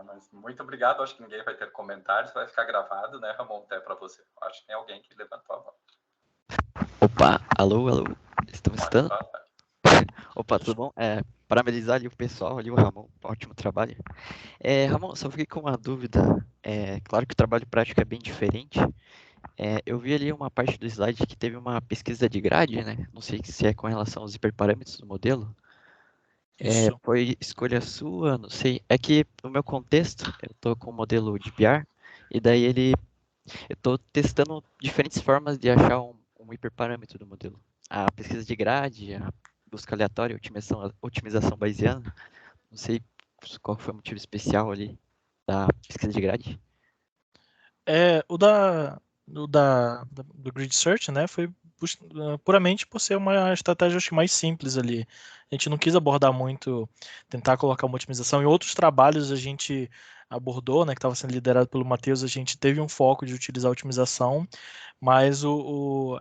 Mas muito obrigado, acho que ninguém vai ter comentários, vai ficar gravado, né, Ramon, até para você. Acho que tem alguém que levantou a mão. Opa, alô, estão me escutando? Falar. Opa, tudo bom? Parabenizar ali o pessoal, ali o Ramon, ótimo trabalho. Ramon, só fiquei com uma dúvida. Claro que o trabalho prático é bem diferente. Eu vi ali uma parte do slide que teve uma pesquisa de grade, né? Não sei se é com relação aos hiperparâmetros do modelo. Isso. Foi escolha sua, não sei. É que no meu contexto, eu estou com o modelo de PR, e daí eu estou testando diferentes formas de achar um hiperparâmetro do modelo. A pesquisa de grade, a busca aleatória, otimização bayesiana. Não sei qual foi o motivo especial ali da pesquisa de grade. Do Grid Search, né, foi puramente por ser uma estratégia, acho que mais simples ali. A gente não quis abordar muito, tentar colocar uma otimização. Em outros trabalhos a gente abordou, né, que estava sendo liderado pelo Matheus, a gente teve um foco de utilizar a otimização, mas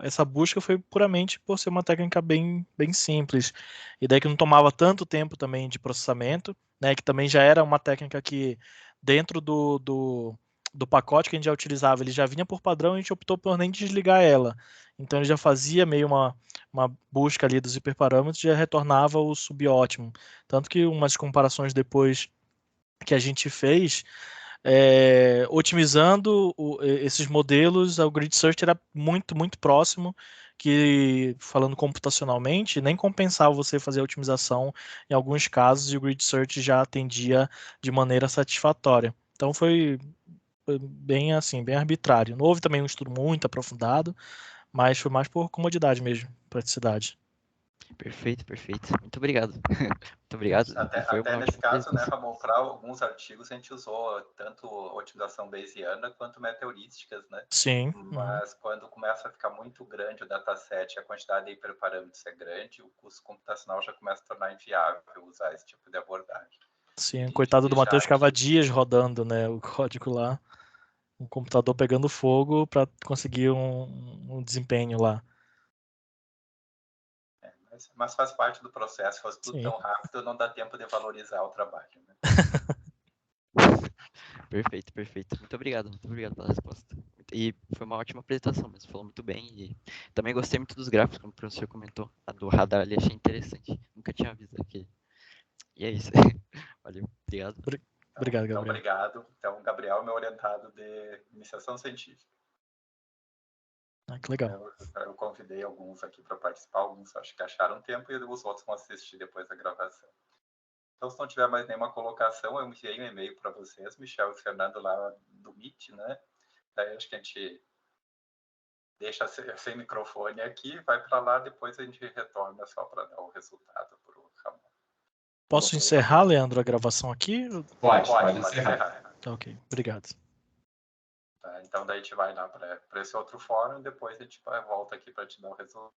essa busca foi puramente por ser uma técnica bem simples. E daí que não tomava tanto tempo também de processamento, né, que também já era uma técnica que dentro do pacote que a gente já utilizava, ele já vinha por padrão e a gente optou por nem desligar ela. Então ele já fazia meio uma busca ali dos hiperparâmetros e já retornava o subótimo. Tanto que umas comparações depois que a gente fez, otimizando esses modelos, o Grid Search era muito próximo, que falando computacionalmente, nem compensava você fazer a otimização em alguns casos, e o Grid Search já atendia de maneira satisfatória. Então foi bem assim, bem arbitrário. Não houve também um estudo muito aprofundado, mas foi mais por comodidade mesmo, praticidade. Perfeito. Muito obrigado. Muito obrigado. Foi Até uma nesse ótima caso, né, apresentação. Ramon, para alguns artigos a gente usou tanto otimização bayesiana quanto meteorísticas, né? Sim. Mas quando começa a ficar muito grande o dataset, a quantidade de hiperparâmetros é grande, o custo computacional já começa a tornar inviável usar esse tipo de abordagem. Sim, coitado do Matheus, deixar ficava dias rodando, né, o código lá, um computador pegando fogo para conseguir um desempenho lá. Mas faz parte do processo, se fosse tudo Sim. tão rápido, não dá tempo de valorizar o trabalho, né? Perfeito. Muito obrigado pela resposta. E foi uma ótima apresentação, mas falou muito bem. E também gostei muito dos gráficos, como o professor comentou. A do radar ali achei interessante. Nunca tinha visto aqui. E é isso. Valeu, obrigado. Obrigado, Gabriel. Então, obrigado. Então, Gabriel é meu orientado de iniciação científica. Que legal. Eu convidei alguns aqui para participar, alguns acho que acharam tempo e os outros vão assistir depois da gravação. Então, se não tiver mais nenhuma colocação, eu enviei um e-mail para vocês, Michel e Fernando lá do Meet, né? Daí acho que a gente deixa sem microfone aqui, vai para lá, depois a gente retorna só para dar o resultado para o Ramon. Posso encerrar, Leandro, a gravação aqui? Pode encerrar. Tá, ok, obrigado. Tá, então daí a gente vai lá para esse outro fórum, depois a gente volta aqui para te dar o resultado.